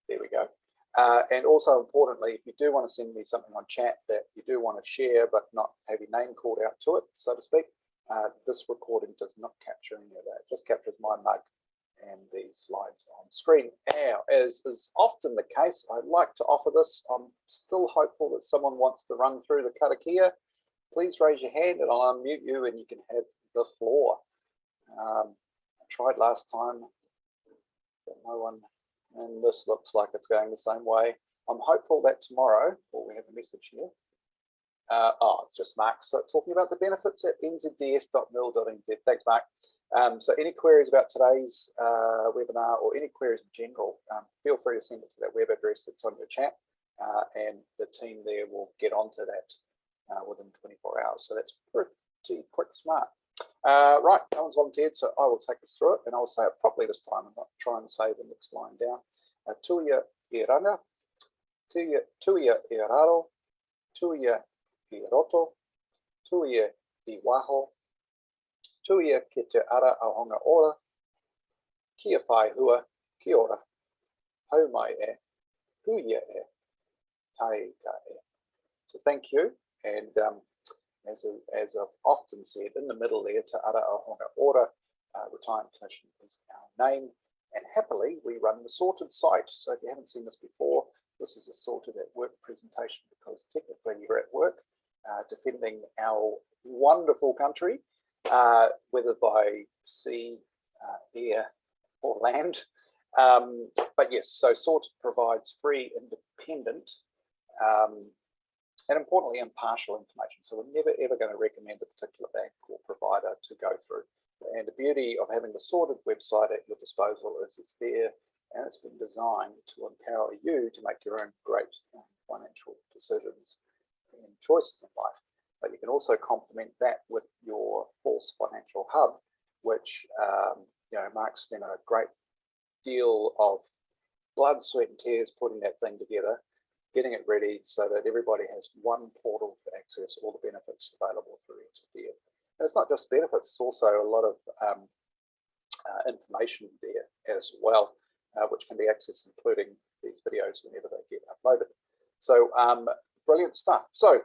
There we go. And also importantly, if you do want to send me something on chat that you do want to share but not have your name called out to it, so to speak, this recording does not capture any of that. It just captures my mug and these slides on screen. Now, as is often the case, I'd like to offer this. I'm still hopeful that someone wants to run through the karakia. Please raise your hand and I'll unmute you and you can have the floor. I tried last time, but no one, and this looks like it's going the same way. I'm hopeful that tomorrow, we have a message here. It's just Mark talking about the benefits at nzdf.mil.nz. Thanks, Mark. So any queries about today's webinar or any queries in general, feel free to send it to that web address that's on your chat, and the team there will get onto that within 24 hours. So that's pretty quick, smart. Right, no one's volunteered, so I will take us through it, and I'll say it properly this time and not try and say the next line down. Tuia I ranga, tuia I raro, tuia I roto, tuia I waho, tuia ki te ara ahonga ora, kia whai hua, kia ora, hau mai e, huia e, tai ka e. So thank you, and as I've often said, in the middle there, te ara ahonga ora, Retirement Commission is our name, and happily we run the sorted site. So if you haven't seen this before, this is a sorted at work presentation because technically you're at work defending our wonderful country, whether by sea, air or land. But yes, so sorted provides free, independent, and importantly impartial information. So we're never ever going to recommend a particular bank or provider to go through. And the beauty of having the sorted website at your disposal is it's there and it's been designed to empower you to make your own great financial decisions and choices in life. But you can also complement that with your False Financial Hub, which Mark spent a great deal of blood, sweat and tears putting that thing together, getting it ready so that everybody has one portal to access all the benefits available through NZDF. And it's not just benefits, it's also a lot of information there as well, which can be accessed, including these videos whenever they get uploaded. So brilliant stuff. So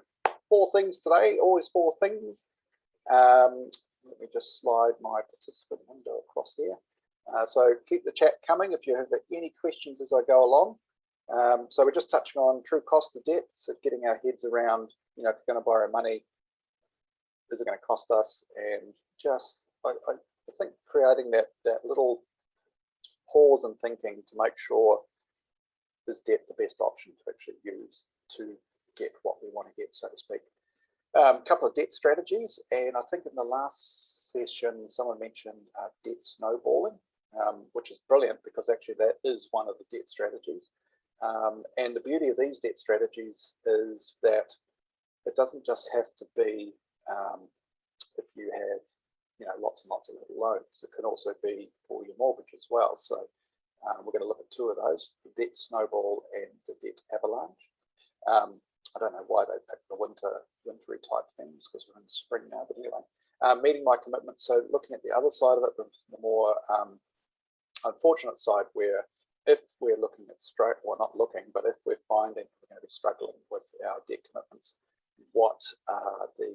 4 things today, always 4 things. Let me just slide my participant window across here. So keep the chat coming if you have any questions as I go along. So we're just touching on true cost of debt, so getting our heads around, if you're going to borrow money, is it going to cost us? And just, I think creating that little pause and thinking to make sure is debt the best option to actually use to get what we want to get, so to speak. A couple of debt strategies, and I think in the last session someone mentioned debt snowballing, which is brilliant because actually that is one of the debt strategies. And the beauty of these debt strategies is that it doesn't just have to be if you have lots and lots of little loans. It can also be for your mortgage as well. So we're going to look at 2 of those: the debt snowball and the debt avalanche. I don't know why they picked the wintry type things because we're in spring now, but anyway, meeting my commitment. So looking at the other side of it, the more unfortunate side, where if we're looking at not looking, but if we're finding we're going to be struggling with our debt commitments, what are the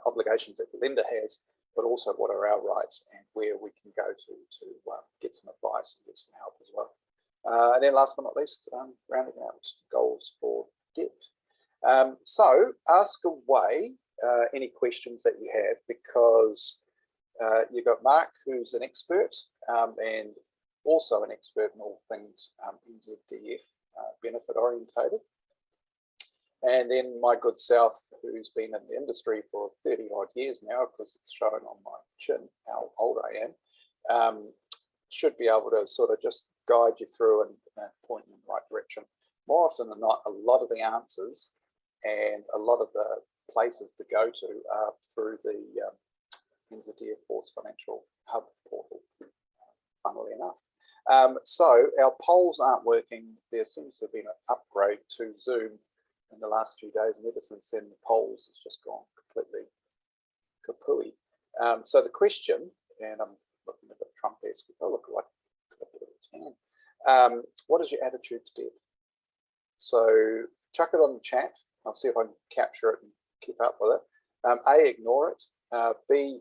obligations that the lender has, but also what are our rights and where we can go to get some advice and get some help as well. And then last but not least, rounding out goals for debt. So ask away any questions that you have, because you've got Mark, who's an expert and also an expert in all things NZDF benefit orientated. And then my good self, who's been in the industry for 30 odd years now, because it's showing on my chin how old I am, should be able to sort of just guide you through and point you in the right direction. More often than not, a lot of the answers and a lot of the places to go to are through the NZDF False Financial Hub portal, funnily enough. So our polls aren't working. There seems to have been an upgrade to Zoom in the last few days, and ever since then the polls has just gone completely kapooey. So the question, and I'm looking a bit Trump-esque, I look like a bit of a What is your attitude to debt? So chuck it on the chat. I'll see if I can capture it and keep up with it. A, ignore it. B,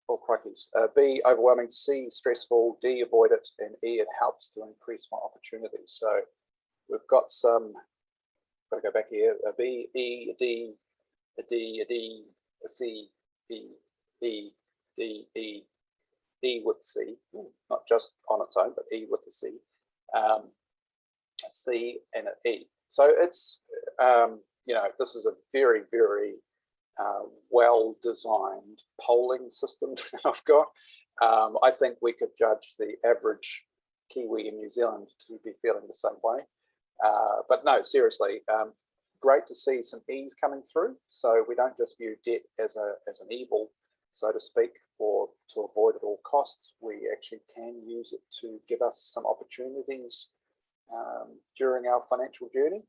oh crikeys. B, overwhelming. C, stressful. D, avoid it. And E, it helps to increase my opportunities. So we've got some, got to go back here. A B, E, a D, a D, a D, a C, D, E, D, E, E with C, not just on its own, but E with the C, a C and an E. So it's, you know, this is a very, very well-designed polling system that I've got. I think we could judge the average Kiwi in New Zealand to be feeling the same way. But no, seriously, great to see some E's coming through. So we don't just view debt as an evil, so to speak, or to avoid at all costs. We actually can use it to give us some opportunities during our financial journey.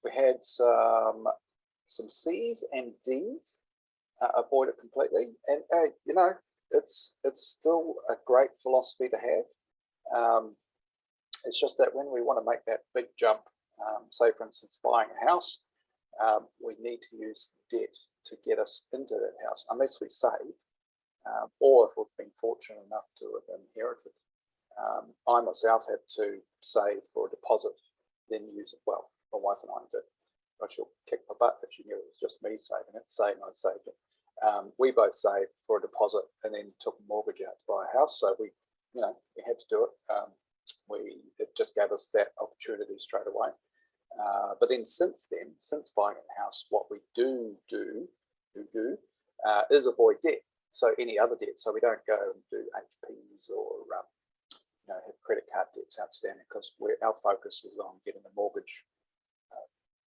We had some C's and D's, avoid it completely. And you know, it's still a great philosophy to have. It's just that when we want to make that big jump, say for instance buying a house, we need to use debt to get us into that house, unless we save, or if we've been fortunate enough to have inherited. I myself had to save for a deposit, then use it. Well, my wife and I did. I she'll kick my butt if she knew it was just me saving it, saying I saved it. We both saved for a deposit and then took a mortgage out to buy a house. So we, you know, we had to do it. It just gave us that opportunity straight away. But then since buying a house, what we do is avoid debt. So any other debt. So we don't go and do HPs or you know, have credit card debts outstanding, because our focus is on getting the mortgage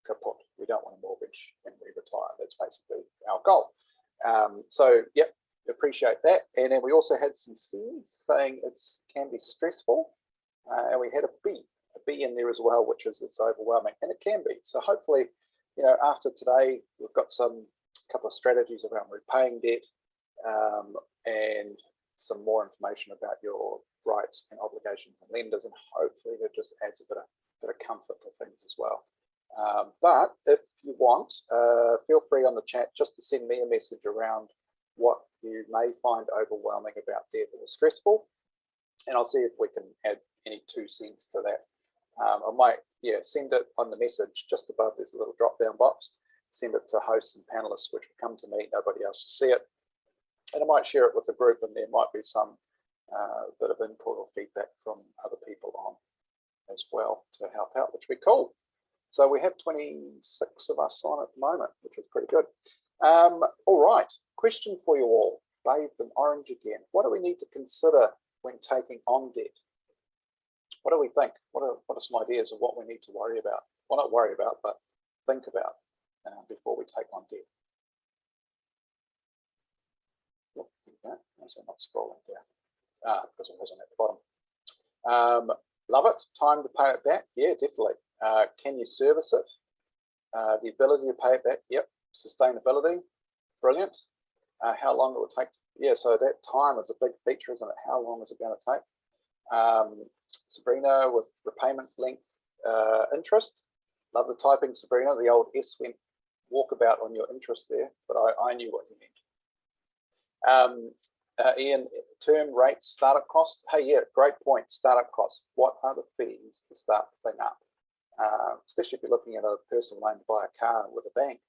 kaput. We don't want a mortgage when we retire. That's basically our goal. So yep, appreciate that. And then we also had some C's saying it can be stressful, and we had a B in there as well, which is it's overwhelming, and it can be. So hopefully, you know, after today, we've got some couple of strategies around repaying debt, and some more information about your rights and obligations and lenders, and hopefully that just adds a bit of comfort to things as well. But if you want, feel free on the chat just to send me a message around what you may find overwhelming about debt or stressful, and I'll see if we can add any 2 cents to that. I might, yeah, send it on the message just above. There's a little drop down box. Send it to hosts and panelists, which will come to me. Nobody else will see it, and I might share it with the group, and there might be some bit of input or feedback from other people on as well to help out, which would be cool. So we have 26 of us on at the moment, which is pretty good. All right, question for you all, bathed in orange again. What do we need to consider when taking on debt? What do we think? What are some ideas of what we need to worry about? Well, not worry about, but think about before we take on debt. Oh, okay. Is that not scrolling down? Because it wasn't at the bottom. Love it. Time to pay it back. Yeah, definitely. Can you service it? The ability to pay it back. Yep. Sustainability. Brilliant. How long it will take? Yeah, so that time is a big feature, isn't it? How long is it going to take? Sabrina with repayments length, interest. Love the typing, Sabrina. The old S went walkabout on your interest there, but I knew what you meant. Ian, term rates, startup cost. Hey, yeah, great point. Startup costs. What are the fees to start the thing up? Especially if you're looking at a personal loan to buy a car with a bank,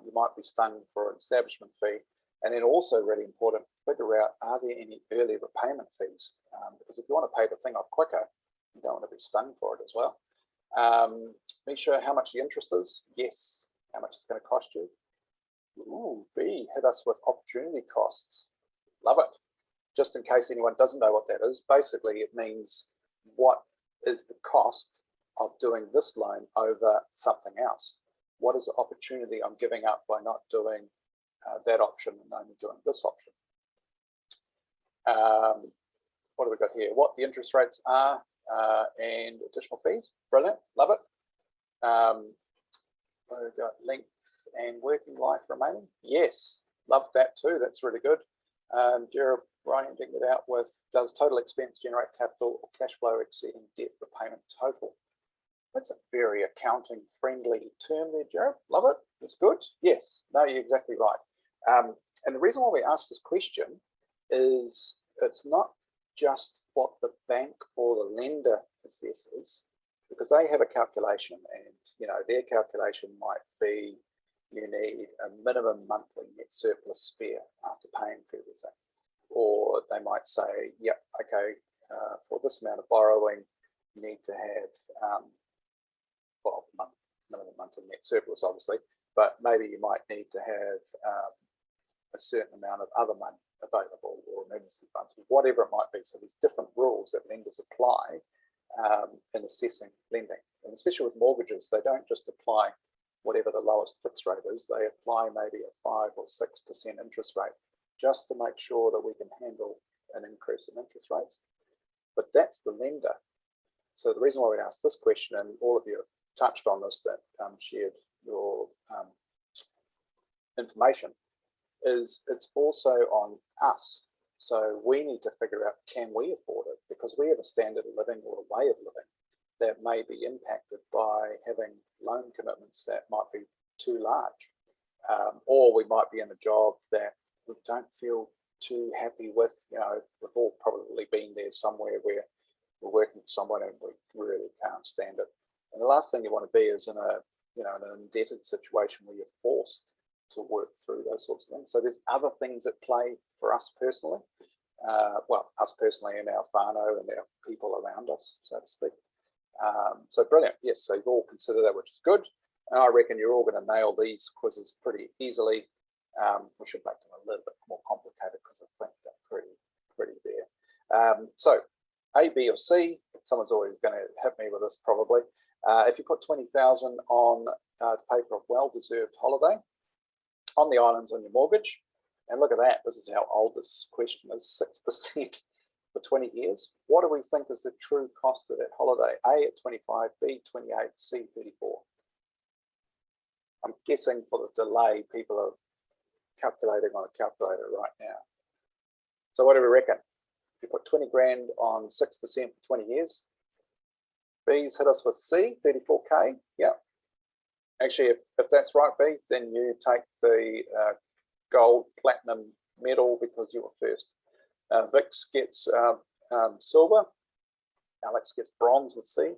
you might be stung for an establishment fee. And then also really important, figure out, are there any early repayment fees? Because if you want to pay the thing off quicker, you don't want to be stung for it as well. Misha, how much the interest is? Yes. How much it's going to cost you? Ooh, B, hit us with opportunity costs. Love it. Just in case anyone doesn't know what that is, basically it means what is the cost of doing this loan over something else? What is the opportunity I'm giving up by not doing that option and only doing this option? What have we got here? What the interest rates are and additional fees. Brilliant. Love it. We've got length and working life remaining. Yes. Love that too. That's really good. rounding it out with, does total expense generate capital or cash flow exceeding debt repayment total? That's a very accounting friendly term there, Jared. Love it. It's good. Yes. No, you're exactly right. And the reason why we ask this question is it's not just what the bank or the lender assesses, because they have a calculation, and you know their calculation might be you need a minimum monthly net surplus spare after paying for everything, or they might say, yep, okay, for this amount of borrowing, you need to have well, minimum monthly net surplus, obviously, but maybe you might need to have a certain amount of other money available, or emergency funds, whatever it might be. So there's different rules that lenders apply in assessing lending, and especially with mortgages, they don't just apply whatever the lowest fixed rate is. They apply maybe a 5 or 6% interest rate just to make sure that we can handle an increase in interest rates. But that's the lender. So the reason why we asked this question, and all of you touched on this that shared your information, is it's also on us. So we need to figure out, can we afford it? Because we have a standard of living or a way of living that may be impacted by having loan commitments that might be too large. Or we might be in a job that we don't feel too happy with. You know, we've all probably been there somewhere where we're working for someone and we really can't stand it. And the last thing you want to be is in a, you know, in an indebted situation where you're forced to work through those sorts of things. So there's other things at play for us personally. Well, us personally and our whānau and our people around us, so to speak. So brilliant. Yes, so you've all considered that, which is good. And I reckon you're all going to nail these quizzes pretty easily. We should make them a little bit more complicated because I think they're pretty there. So A, B, or C. Someone's always going to hit me with this probably. If you put 20,000 on to pay for a well-deserved holiday on the islands on your mortgage, and look at that, this is how old this question is, 6% for 20 years. What do we think is the true cost of that holiday? A at 25, B 28, C 34. I'm guessing for the delay, people are calculating on a calculator right now. So what do we reckon? If you put 20 grand on 6% for 20 years, B's hit us with C, 34K. Yeah. Actually, if that's right, B, then you take the gold, platinum medal because you were first. Vix gets silver. Alex gets bronze with C.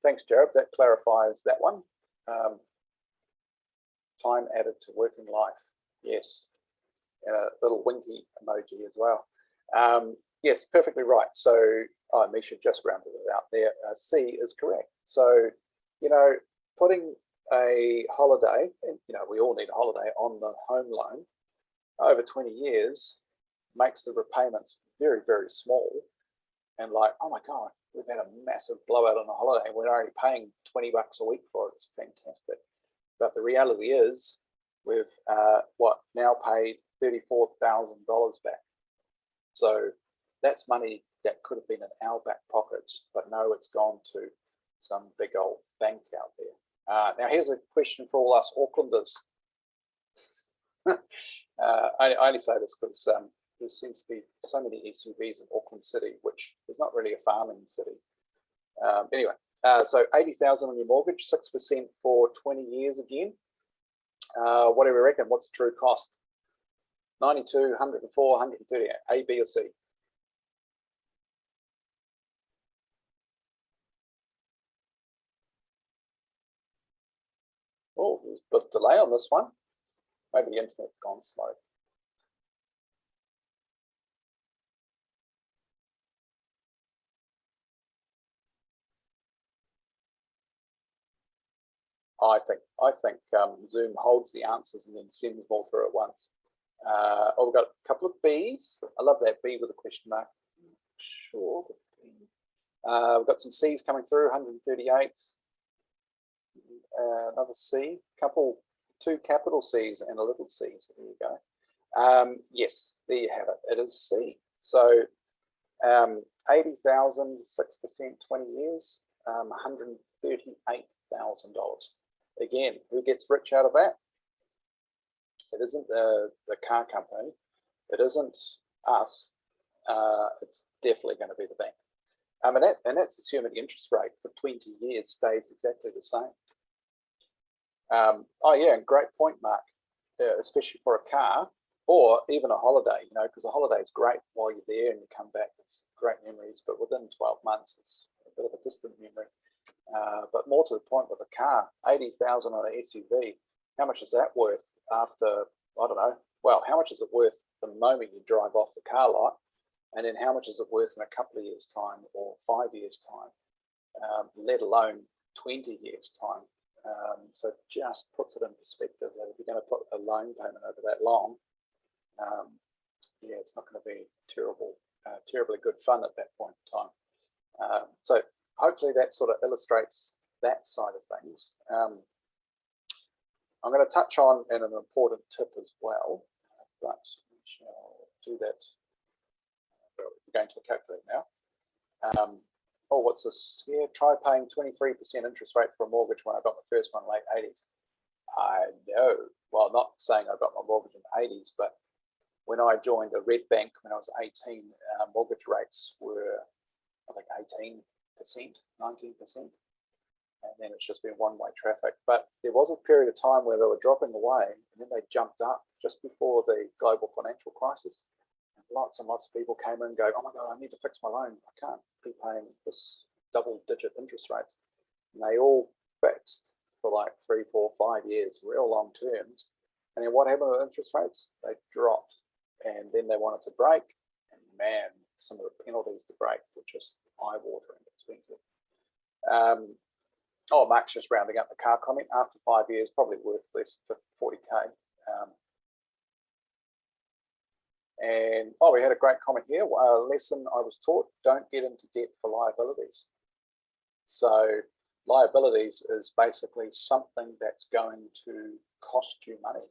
Thanks, Jared. That clarifies that one. Time added to working life. Yes. And a little winky emoji as well. Yes, perfectly right. So, Misha just rounded it out there. C is correct. So, you know, putting a holiday, and you know, we all need a holiday on the home loan over 20 years makes the repayments very, very small. And like, oh my God, we've had a massive blowout on a holiday and we're only paying 20 bucks a week for it. It's fantastic. But the reality is we've now paid $34,000 back. So that's money that could have been in our back pockets, but no, it's gone to some big old bank out there. Now here's a question for all us Aucklanders. I only say this because there seems to be so many SUVs in Auckland City, which is not really a farming city. Anyway, so 80,000 on your mortgage, 6% for 20 years again. What do we reckon? What's the true cost? 92, 104, 138, A, B, or C? Oh, there's a bit of delay on this one. Maybe the internet's gone slow. I think Zoom holds the answers and then sends them all through at once. We've got a couple of B's. I love that B with a question mark. Sure. We've got some C's coming through, 138. Another C, two capital C's and a little C. So there you go. Yes, there you have it. It is C. So 80,000, 6%, 20 years, $138,000. Again, who gets rich out of that? It isn't the car company. It isn't us. It's definitely going to be the bank. And that's assuming the interest rate for 20 years stays exactly the same. Oh yeah, and great point, Mark. Especially for a car or even a holiday, you know, because a holiday is great while you're there and you come back. It's great memories, but within 12 months, it's a bit of a distant memory. But more to the point with a car, 80,000 on an SUV. How much is that worth after, I don't know, well, how much is it worth the moment you drive off the car lot? And then how much is it worth in a couple of years' time or 5 years' time, let alone 20 years' time? So it just puts it in perspective that if you're going to put a loan payment over that long, yeah, it's not going to be terribly good fun at that point in time. So hopefully that sort of illustrates that side of things. I'm going to touch on an important tip as well, but we shall do that. We're going to a calculator now. Oh, what's this here? Try paying 23% interest rate for a mortgage when I got my first one late 80s. I know. Well, not saying I got my mortgage in the 80s, but when I joined a red bank when I was 18, mortgage rates were, I think, 18%, 19%. And then it's just been one-way traffic. But there was a period of time where they were dropping away, and then they jumped up just before the global financial crisis. And lots and lots of people came in and go, oh my God, I need to fix my loan. I can't be paying this double-digit interest rates. And they all fixed for like 3, 4, 5 years, real long terms. And then what happened with interest rates? They dropped. And then they wanted to break. And man, some of the penalties to break were just eye-watering expensive. Oh, Mark's just rounding up the car comment. After 5 years, probably worth less for 40K. And oh, we had a great comment here. A lesson I was taught: don't get into debt for liabilities. So liabilities is basically something that's going to cost you money.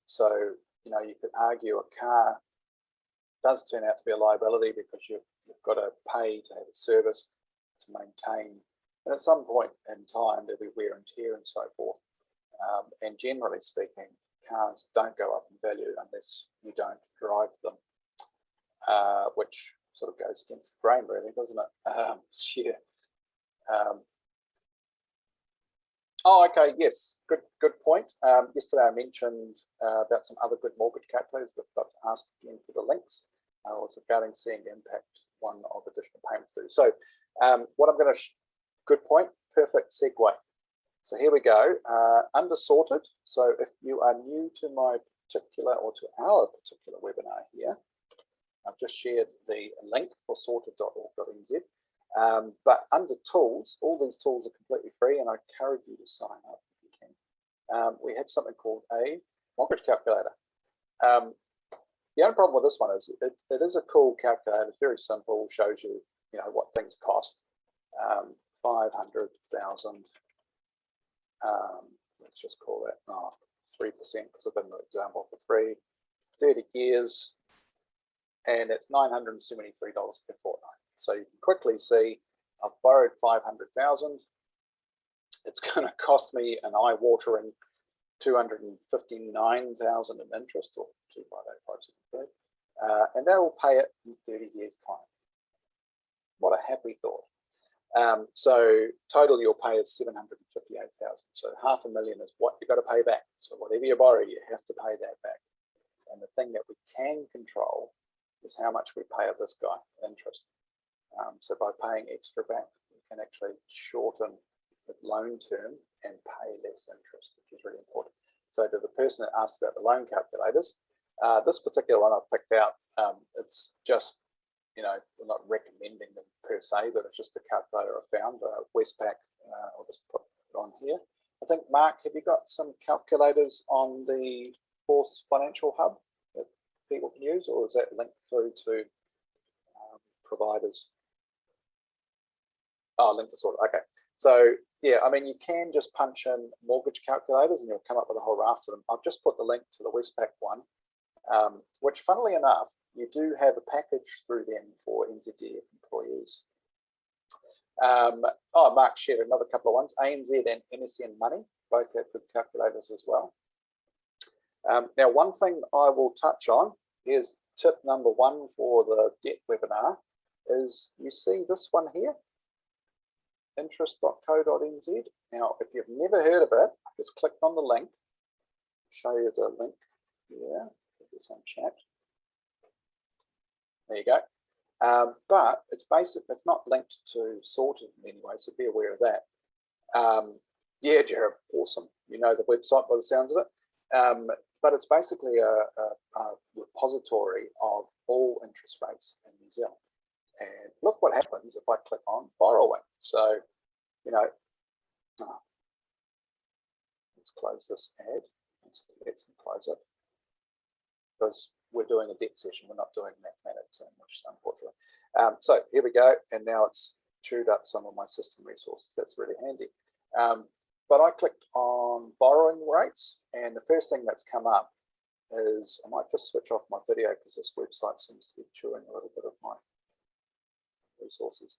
So you know, you could argue a car does turn out to be a liability because you've got to pay to have it serviced, to maintain. And at some point in time, there'll be wear and tear and so forth. And generally speaking, cars don't go up in value unless you don't drive them, which sort of goes against the grain, really, doesn't it? Oh, okay, yes, good point. Yesterday I mentioned about some other good mortgage calculators. We've got to ask again for the links. Was regarding seeing the impact one of additional payments do. So what I'm going to good point, perfect segue. So here we go, under sorted. So if you are new to my particular or to our particular webinar here, I've just shared the link for sorted.org.nz. But under tools, all these tools are completely free and I encourage you to sign up if you can. We have something called a mortgage calculator. The only problem with this one is it is a cool calculator. It's very simple, shows you, what things cost. 500,000, let's just call that 3% because I've been an example for 30 years, and it's $973 per fortnight. So you can quickly see I've borrowed 500,000. It's going to cost me an eye-watering 259,000 in interest, or 258,573, and that will pay it in 30 years' time. What a happy thought. So total you'll pay is 758,000. So $500,000 is what you've got to pay back. So whatever you borrow, you have to pay that back. And the thing that we can control is how much we pay of this guy interest. So by paying extra back, we can actually shorten the loan term and pay less interest, which is really important. So to the person that asked about the loan calculators, this particular one I've picked out, it's just, we're not recommending them per se, but it's just a calculator I found, Westpac. I'll just put it on here. I think, Mark, have you got some calculators on the Force Financial Hub that people can use, or is that linked through to providers? Oh, linked to sort of, okay. So yeah, I mean, you can just punch in mortgage calculators and you'll come up with a whole raft of them. I've just put the link to the Westpac one, which funnily enough, you do have a package through them for NZDF employees. Oh, Mark shared another couple of ones. ANZ and MSN Money both have good calculators as well. Now, one thing I will touch on is tip number 1 for the debt webinar is you see this one here, interest.co.nz. Now, if you've never heard of it, just click on the link. Show you the link here. Put this on chat. There you go. But it's basic. It's not linked to Sorted in any way, so be aware of that. Yeah, Jared, awesome. You know the website by the sounds of it. But it's basically a repository of all interest rates in New Zealand. And look what happens if I click on borrowing. So, you know, let's close this ad. Let's close it. Because we're doing a debt session, we're not doing mathematics, which is unfortunately. So here we go. And now it's chewed up some of my system resources. That's really handy. But I clicked on borrowing rates, and the first thing that's come up is, I might just switch off my video because this website seems to be chewing a little bit of my resources.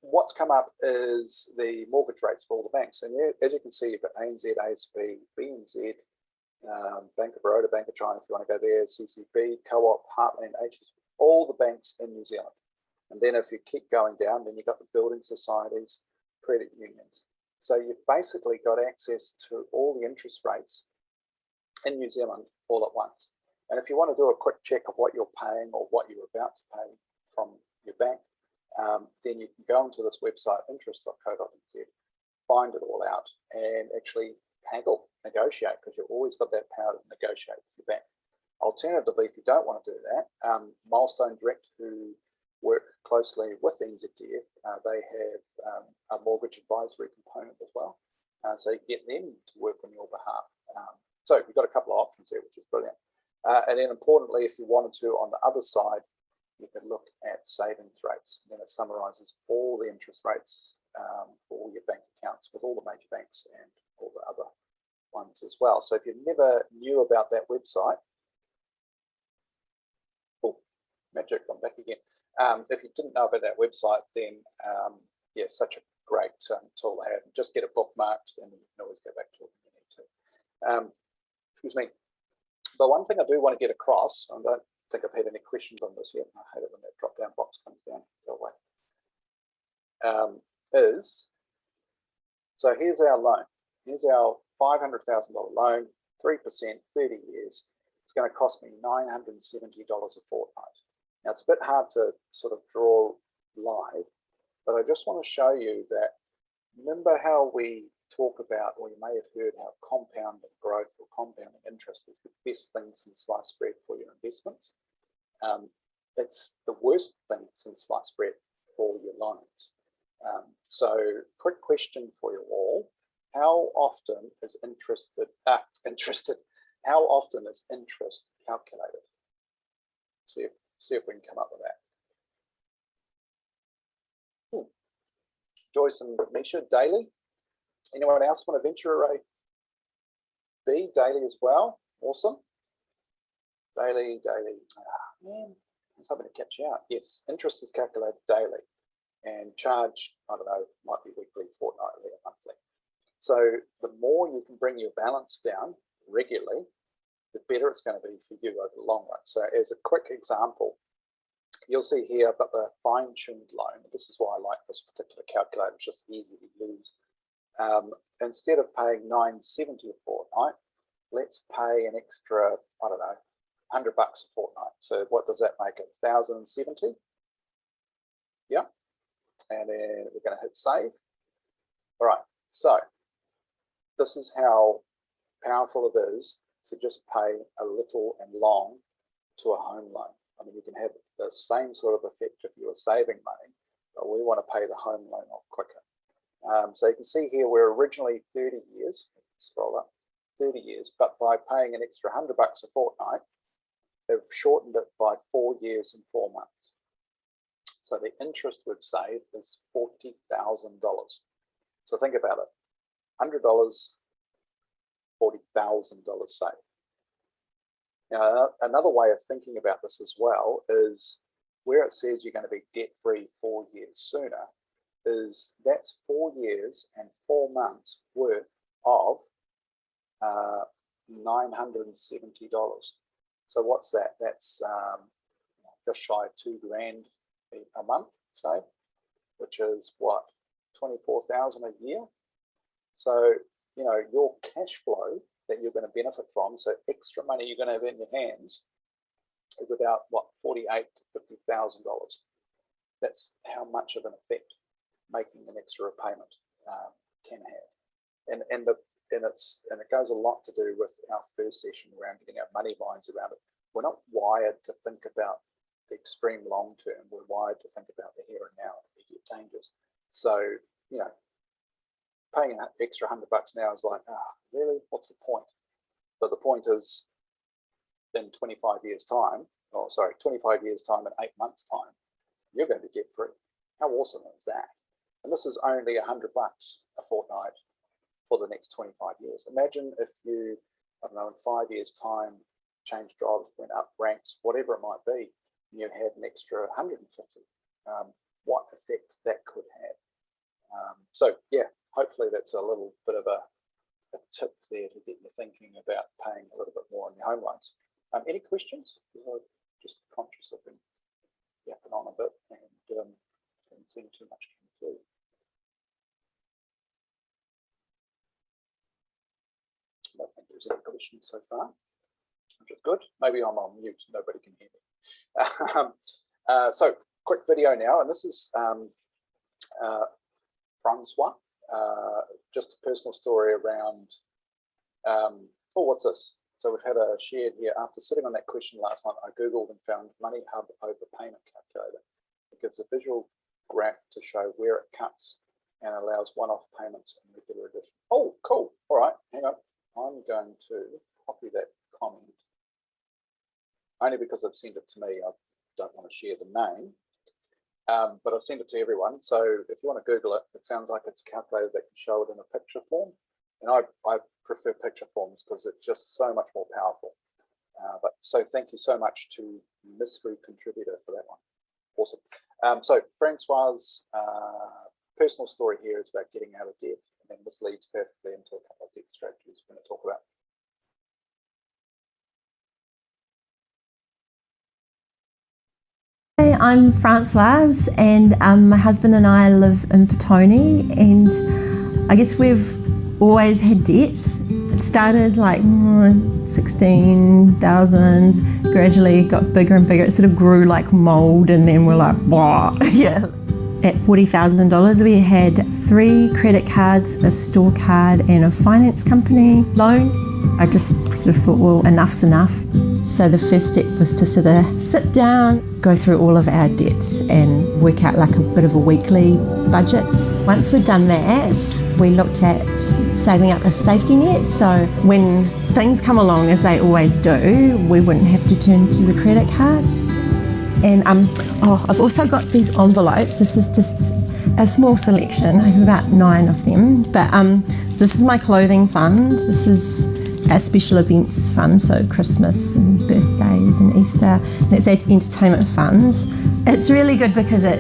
What's come up is the mortgage rates for all the banks. And as you can see, you've got ANZ, ASB, BNZ, Bank of Baroda, Bank of China, if you want to go there, CCB, Co-op, Heartland, HS, all the banks in New Zealand. And then if you keep going down, then you've got the building societies, credit unions. So you've basically got access to all the interest rates in New Zealand all at once. And if you want to do a quick check of what you're paying or what you're about to pay from your bank, then you can go into this website, interest.co.nz, find it all out and actually haggle, negotiate, because you've always got that power to negotiate with your bank. Alternatively, if you don't want to do that, Milestone Direct, who work closely with NZDF, they have a mortgage advisory component as well. So you get them to work on your behalf. So you've got a couple of options there, which is brilliant. And then importantly, if you wanted to, on the other side, you can look at savings rates. And then it summarizes all the interest rates for all your bank accounts with all the major banks and all the other ones as well. So if you never knew about that website, oh, magic, I'm back again. If you didn't know about that website, then yeah, such a great tool to have. Just get it bookmarked and you can always go back to it when you need to. Excuse me. But one thing I do want to get across, I don't think I've had any questions on this yet. I hate it when that drop down box comes down. Go away. Is, so here's our loan. Here's our $500,000 loan, 3%, 30 years. It's going to cost me $970 a fortnight. Now, it's a bit hard to sort of draw live, but I just want to show you that, remember how we talk about, or you may have heard how compounding growth or compounding interest is the best thing since sliced bread for your investments. It's the worst thing since sliced bread for your loans. So quick question for you all. How often is how often is interest calculated? See if we can come up with that. Joyce and Misha, daily. Anyone else want to venture a B, daily as well? Awesome. Daily. Man, I was hoping to catch you out. Yes, interest is calculated daily and charged, I don't know, might be weekly, fortnightly, or monthly. So the more you can bring your balance down regularly, the better it's going to be for you over the long run. So as a quick example, you'll see here I've got the fine-tuned loan. This is why I like this particular calculator. It's just easy to use. Instead of paying $970 a fortnight, let's pay an extra, I don't know, $100 a fortnight. So what does that make it? 1,070? Yeah. And then we're going to hit save. All right. So this is how powerful it is to just pay a little and long to a home loan. I mean, you can have the same sort of effect if you were saving money, but we want to pay the home loan off quicker. So you can see here we're originally 30 years, scroll up, 30 years, but by paying an extra $100 a fortnight, they've shortened it by 4 years and 4 months. So the interest we've saved is $40,000. So think about it, $100, $40,000 saved. Now, another way of thinking about this as well is where it says you're going to be debt-free 4 years sooner, is that's 4 years and 4 months worth of $970. So what's that? That's just shy of $2,000 a month, say, which is what, 24,000 a year. So you know, your cash flow that you're going to benefit from, so extra money you're going to have in your hands, is about what, $48,000 to $50,000. That's how much of an effect making an extra repayment can have, and it goes a lot to do with our first session around getting our money minds around it. We're not wired to think about the extreme long term. We're wired to think about the here and now, immediate changes. So you know, paying an extra $100 now is like, really? What's the point? But the point is, in 25 years time, 25 years time and 8 months time, you're going to be debt free. How awesome is that? And this is only $100 a fortnight for the next 25 years. Imagine if you, I don't know, in 5 years time, changed jobs, went up ranks, whatever it might be, and you had an extra 150. What effect that could have. So yeah, hopefully that's a little bit of a tip there to get you thinking about paying a little bit more on your home loans. Any questions? Just conscious of them yapping on a bit and haven't seen too much come through. I don't think there's any questions so far, which is good. Maybe I'm on mute, nobody can hear me. So quick video now, and this is Francois, just a personal story around, what's this? So we've had a shared here. After sitting on that question last night, I Googled and found Money Hub Overpayment Calculator. It gives a visual graph to show where it cuts and allows one-off payments and regular addition. Oh, cool. All right, hang on. I'm going to copy that comment. Only because I've sent it to me, I don't want to share the name. But I've sent it to everyone. So if you want to Google it, it sounds like it's a calculator that can show it in a picture form. And I prefer picture forms because it's just so much more powerful. But so thank you so much to Mystery Contributor for that one. Awesome. So Francois' personal story here is about getting out of debt. And this leads perfectly into a couple of debt strategies we're going to talk about. Hey, I'm Francoise, and my husband and I live in Petone, and I guess we've always had debt. It started like 16,000, gradually got bigger and bigger. It sort of grew like mold, and then we're like, wow, yeah. At $40,000, we had 3 credit cards, a store card, and a finance company loan. I just sort of thought, well, enough's enough. So the first step was to sort of sit down, go through all of our debts and work out like a bit of a weekly budget. Once we'd done that, we looked at saving up a safety net. So when things come along, as they always do, we wouldn't have to turn to the credit card. And I've also got these envelopes. This is just a small selection. I have about 9 of them. But so this is my clothing fund. This is a special events fund, so Christmas and birthdays and Easter. And it's an entertainment fund. It's really good because it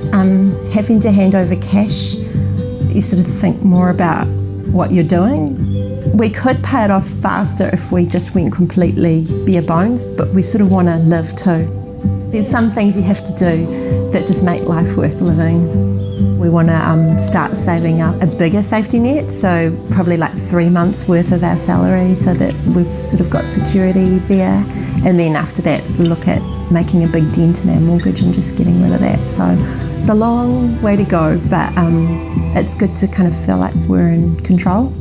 having to hand over cash, you sort of think more about what you're doing. We could pay it off faster if we just went completely bare bones, but we sort of want to live too. There's some things you have to do that just make life worth living. We want to start saving up a bigger safety net, so probably like 3 months worth of our salary, so that we've sort of got security there. And then after that, so look at making a big dent in our mortgage and just getting rid of that. So it's a long way to go, but it's good to kind of feel like we're in control.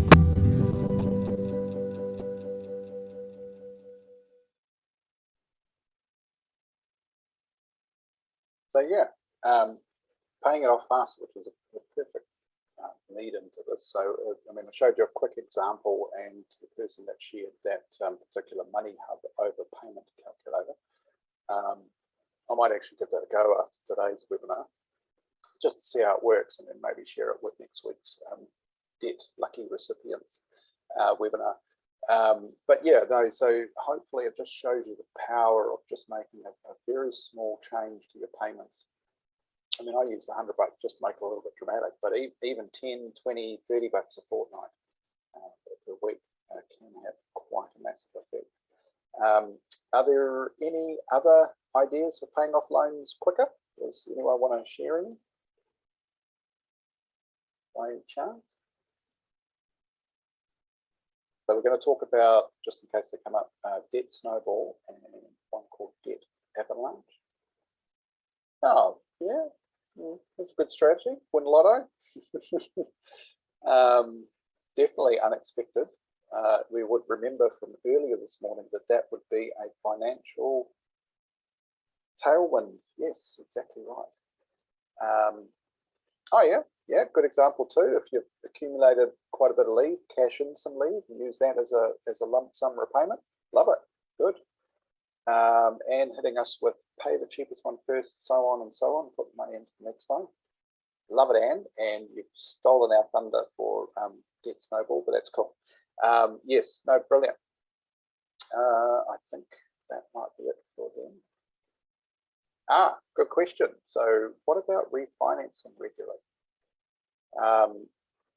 So yeah, paying it off fast, which is a perfect lead into this. So I mean, I showed you a quick example, and the person that shared that particular Money Hub overpayment calculator, I might actually give that a go after today's webinar, just to see how it works, and then maybe share it with next week's Debt Lucky Recipients webinar. But yeah, no, so hopefully it just shows you the power of just making a very small change to your payments. I mean, I use the $100 just to make it a little bit dramatic, but even 10, 20, $30 a fortnight per week can have quite a massive effect. Are there any other ideas for paying off loans quicker? Does anyone want to share any? By any chance? So we're going to talk about, just in case they come up, debt snowball and one called debt avalanche. Oh, yeah, that's a good strategy. Win lotto. Definitely unexpected. We would remember from earlier this morning that that would be a financial tailwind. Yes, exactly right. Oh yeah, good example too. If you've accumulated quite a bit of leave, cash in some leave and use that as a lump sum repayment. Love it. Good. And hitting us with pay the cheapest one first, so on and so on. Put the money into the next one. Love it, Anne. And you've stolen our thunder for debt snowball, but that's cool. Yes, no, brilliant. I think that might be it for them. Good question. So what about refinancing regularly?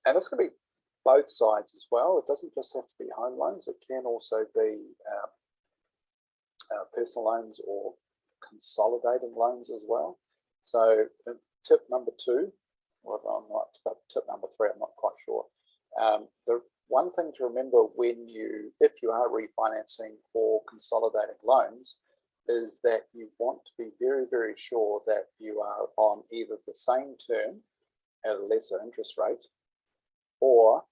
And this can be both sides as well. It doesn't just have to be home loans. It can also be personal loans or consolidating loans as well. So tip number 2, or if I'm not, tip number 3, I'm not quite sure. The one thing to remember if you are refinancing or consolidating loans is that you want to be very, very sure that you are on either the same term at a lesser interest rate, or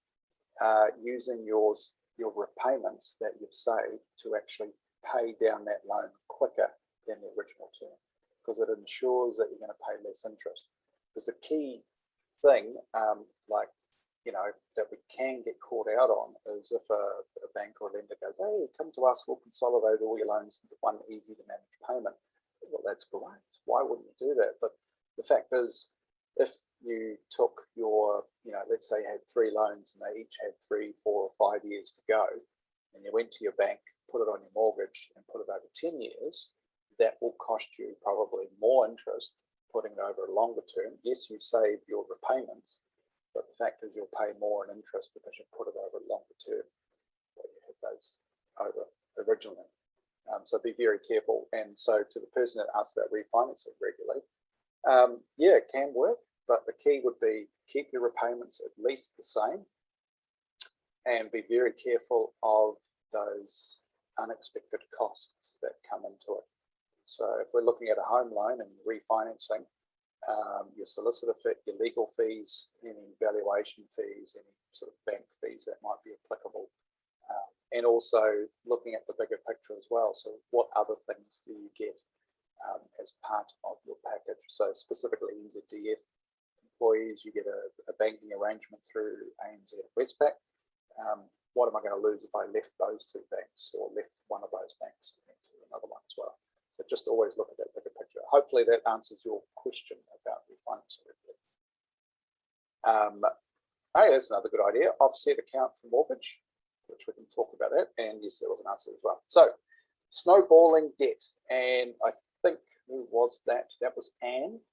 using your repayments that you've saved to actually pay down that loan quicker than the original term, because it ensures that you're going to pay less interest. Because the key thing, that we can get caught out on is if a bank or a lender goes, hey, come to us, we'll consolidate all your loans into one easy to manage payment. Well, that's great. Why wouldn't you do that? But the fact is, if you took your, let's say you had 3 loans and they each had 3, 4, or 5 years to go, and you went to your bank, put it on your mortgage and put it over 10 years, that will cost you probably more interest putting it over a longer term. Yes, you save your repayments, but the fact is you'll pay more in interest because you put it over a longer term where you had those over originally. So be very careful. And so to the person that asked about refinancing regularly, yeah, it can work, but the key would be keep your repayments at least the same and be very careful of those unexpected costs that come into it. So if we're looking at a home loan and refinancing, your solicitor fee, your legal fees, any valuation fees, any sort of bank fees that might be applicable, and also looking at the bigger picture as well. So what other things do you get as part of your package? So specifically NZDF employees, you get a banking arrangement through ANZ Westpac. What am I going to lose if I left those 2 banks or left one of those banks and went to another one as well? So just always look at that bigger picture. Hopefully that answers your question about refinancing. Hey, that's another good idea. Offset account for mortgage, which we can talk about that. And yes, there was an answer as well. So snowballing debt. And I think, who was that? That was Anne.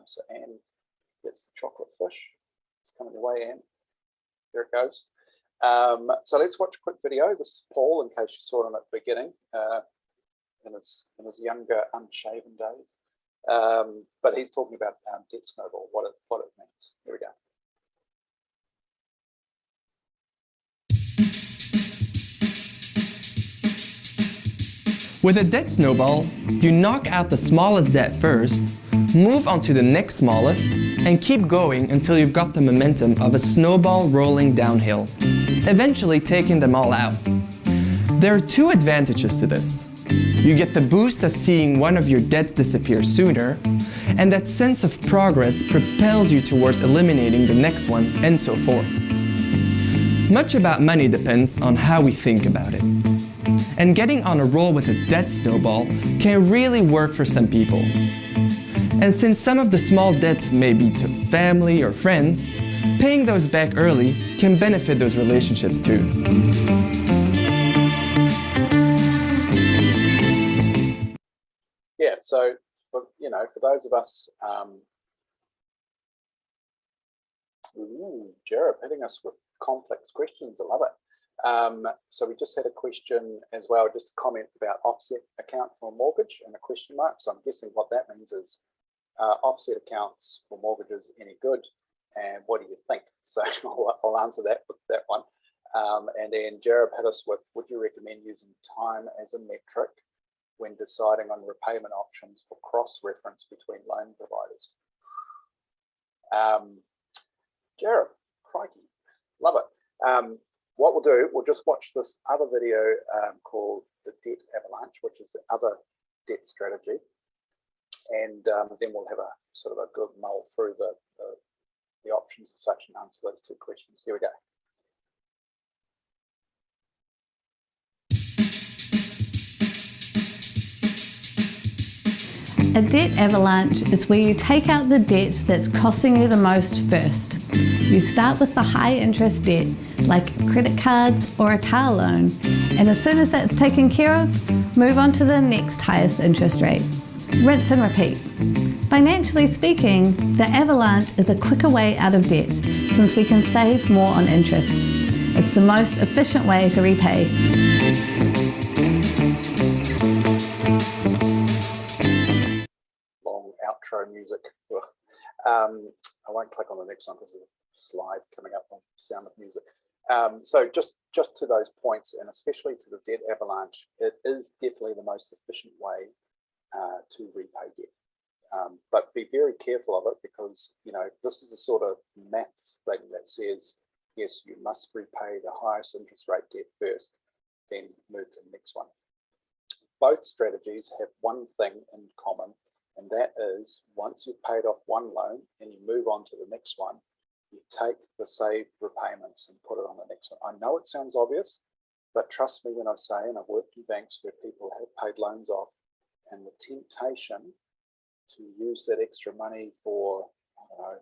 So Anne gets the chocolate fish. It's coming your way, Anne. There it goes. So let's watch a quick video. This is Paul, in case you saw him at the beginning, in his younger, unshaven days. But he's talking about debt snowball, what it means. Here we go. With a debt snowball, you knock out the smallest debt first, move on to the next smallest, and keep going until you've got the momentum of a snowball rolling downhill, eventually taking them all out. There are 2 advantages to this. You get the boost of seeing one of your debts disappear sooner, and that sense of progress propels you towards eliminating the next one, and so forth. Much about money depends on how we think about it. And getting on a roll with a debt snowball can really work for some people. And since some of the small debts may be to family or friends, paying those back early can benefit those relationships too. Yeah, so for those of us, Jared hitting us with complex questions, I love it. So we just had a question as well, just a comment about offset account for a mortgage and a question mark. So I'm guessing what that means is offset accounts for mortgages any good, and what do you think? So I'll answer that with that one. And then Jared hit us with, would you recommend using time as a metric when deciding on repayment options for cross-reference between loan providers? Jared, crikey, love it. What we'll do, we'll just watch this other video called the Debt Avalanche, which is the other debt strategy. And then we'll have a sort of a good mull through the options and such and answer those two questions. Here we go. A debt avalanche is where you take out the debt that's costing you the most first. You start with the high interest debt, like credit cards or a car loan, and as soon as that's taken care of, move on to the next highest interest rate. Rinse and repeat. Financially speaking, the avalanche is a quicker way out of debt, since we can save more on interest. It's the most efficient way to repay. Outro music. I won't click on the next one because there's a slide coming up on Sound of Music. So just to those points, and especially to the debt avalanche, it is definitely the most efficient way to repay debt. But be very careful of it, because this is the sort of maths thing that says, yes, you must repay the highest interest rate debt first, then move to the next one. Both strategies have one thing in common, and that is, once you've paid off one loan and you move on to the next one, you take the saved repayments and put it on the next one. I know it sounds obvious, but trust me when I say, and I've worked in banks where people have paid loans off, and the temptation to use that extra money for, I don't know,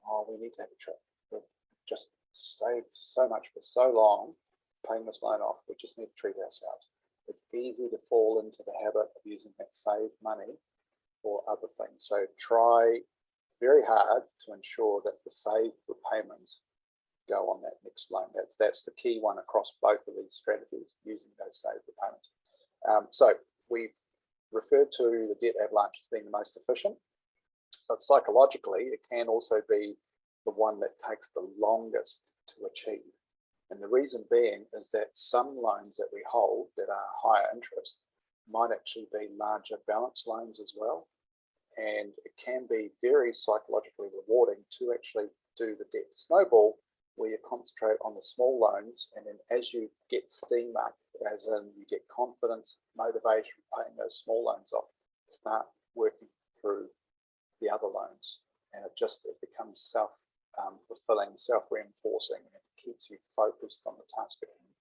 oh, we need to have a trip. We've just saved so much for so long, paying this loan off, we just need to treat ourselves. It's easy to fall into the habit of using that saved money for other things. So try very hard to ensure that the saved repayments go on that next loan. That's the key one across both of these strategies, using those saved repayments. So we've referred to the debt avalanche as being the most efficient, but psychologically it can also be the one that takes the longest to achieve. And the reason being is that some loans that we hold that are higher interest might actually be larger balance loans as well. And it can be very psychologically rewarding to actually do the debt snowball, where you concentrate on the small loans, and then as you get steam up, as in you get confidence, motivation paying those small loans off, start working through the other loans. And it becomes self-fulfilling, self-reinforcing, and it keeps you focused on the task at hand.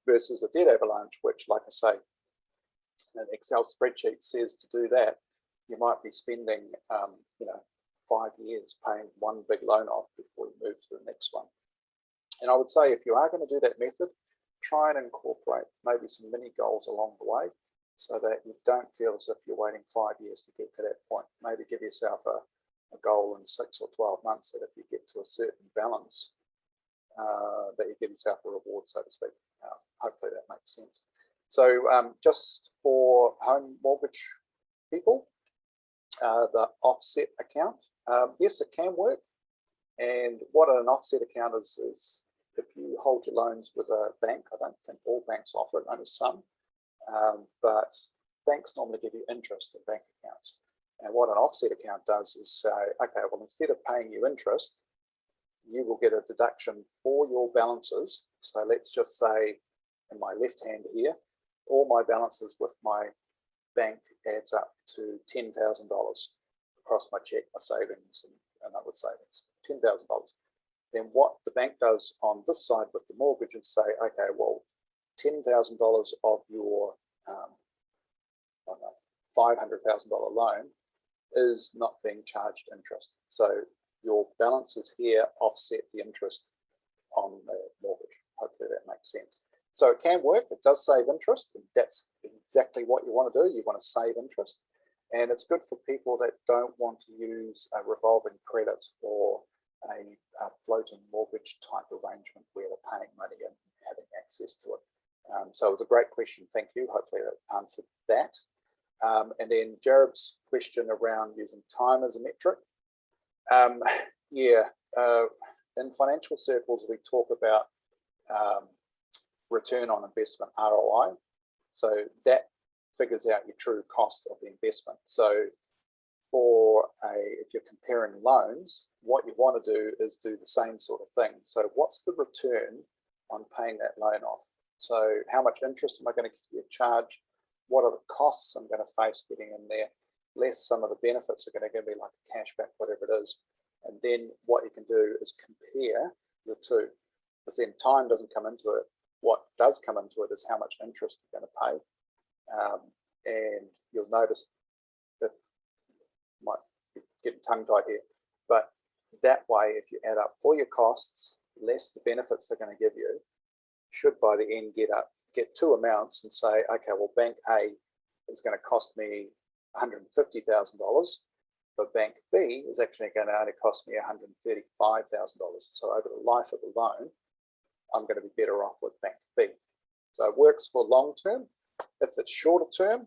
Versus a debt avalanche, which, like I say, an Excel spreadsheet says to do that, you might be spending 5 years paying one big loan off before you move to the next one. And I would say, if you are going to do that method, try and incorporate maybe some mini goals along the way, so that you don't feel as if you're waiting 5 years to get to that point. Maybe give yourself a goal in 6 or 12 months, that if you get to a certain balance, that you give yourself a reward, so to speak. Hopefully that makes sense. So just for home mortgage people, the offset account, yes, it can work. And what an offset account is if you hold your loans with a bank, I don't think all banks offer it, only some, but banks normally give you interest in bank accounts. And what an offset account does is say, okay, well, instead of paying you interest, you will get a deduction for your balances. So let's just say, in my left hand here, all my balances with my bank adds up to $10,000 across my check, my savings, and other savings, $10,000. Then what the bank does on this side with the mortgage is say, okay, well, $10,000 of your $500,000 loan is not being charged interest. So your balances here offset the interest on the mortgage. Hopefully that makes sense. So it can work, it does save interest, and that's exactly what you want to do. You want to save interest. And it's good for people that don't want to use a revolving credit or a floating mortgage type arrangement where they're paying money in having access to it. So it was a great question. Thank you. Hopefully that answered that. And then Jarab's question around using time as a metric. In financial circles, we talk about return on investment, ROI. So that figures out your true cost of the investment. So if you're comparing loans, what you want to do is do the same sort of thing. So what's the return on paying that loan off? So how much interest am I going to get charged? What are the costs I'm going to face getting in there? Less some of the benefits are going to give me, like a cashback, whatever it is. And then what you can do is compare the two, because then time doesn't come into it. What does come into it is how much interest you're going to pay. And you'll notice that, might be getting tongue-tied here, but that way, if you add up all your costs, less the benefits they're going to give you, should by the end get two amounts and say, okay, well, bank A is going to cost me $150,000, but bank B is actually going to only cost me $135,000. So over the life of the loan, I'm going to be better off with bank B. So it works for long term. If it's shorter term,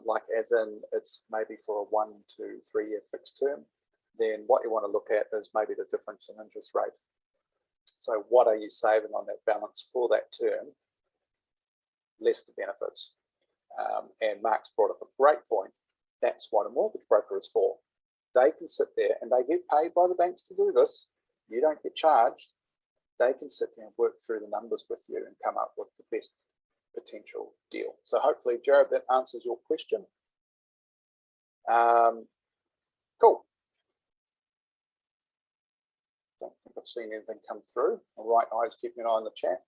like as in it's maybe for a 1 to 3 year fixed term, then what you want to look at is maybe the difference in interest rate. So what are you saving on that balance for that term, less the benefits? And Mark's brought up a great point. That's what a mortgage broker is for. They can sit there and they get paid by the banks to do this. You don't get charged. They can sit there and work through the numbers with you and come up with the best potential deal. So hopefully, Jared, that answers your question. Cool. Don't think I've seen anything come through. My right eye's keeping an eye on the chat.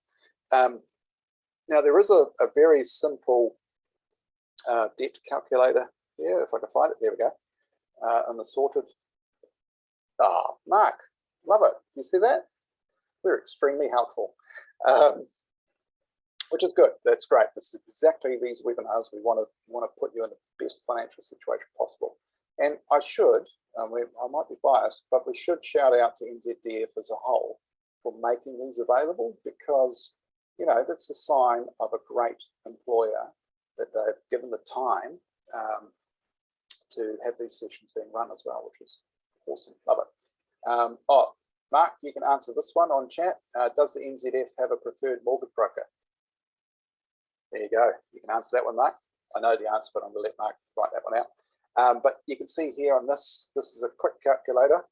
Now, there is a very simple debt calculator here, if I can find it. There we go. On the sorted. Ah, Mark, love it. You see that? We're extremely helpful, which is good. That's great. This is exactly these webinars we want to put you in the best financial situation possible. And I should, I might be biased, but we should shout out to NZDF as a whole for making these available, because, you know, that's a sign of a great employer that they've given the time to have these sessions being run as well, which is awesome. Love it. Oh, Mark, you can answer this one on chat. Does the NZF have a preferred mortgage broker? There you go. You can answer that one, Mark. I know the answer, but I'm going to let Mark write that one out. But you can see here on this is a quick calculator.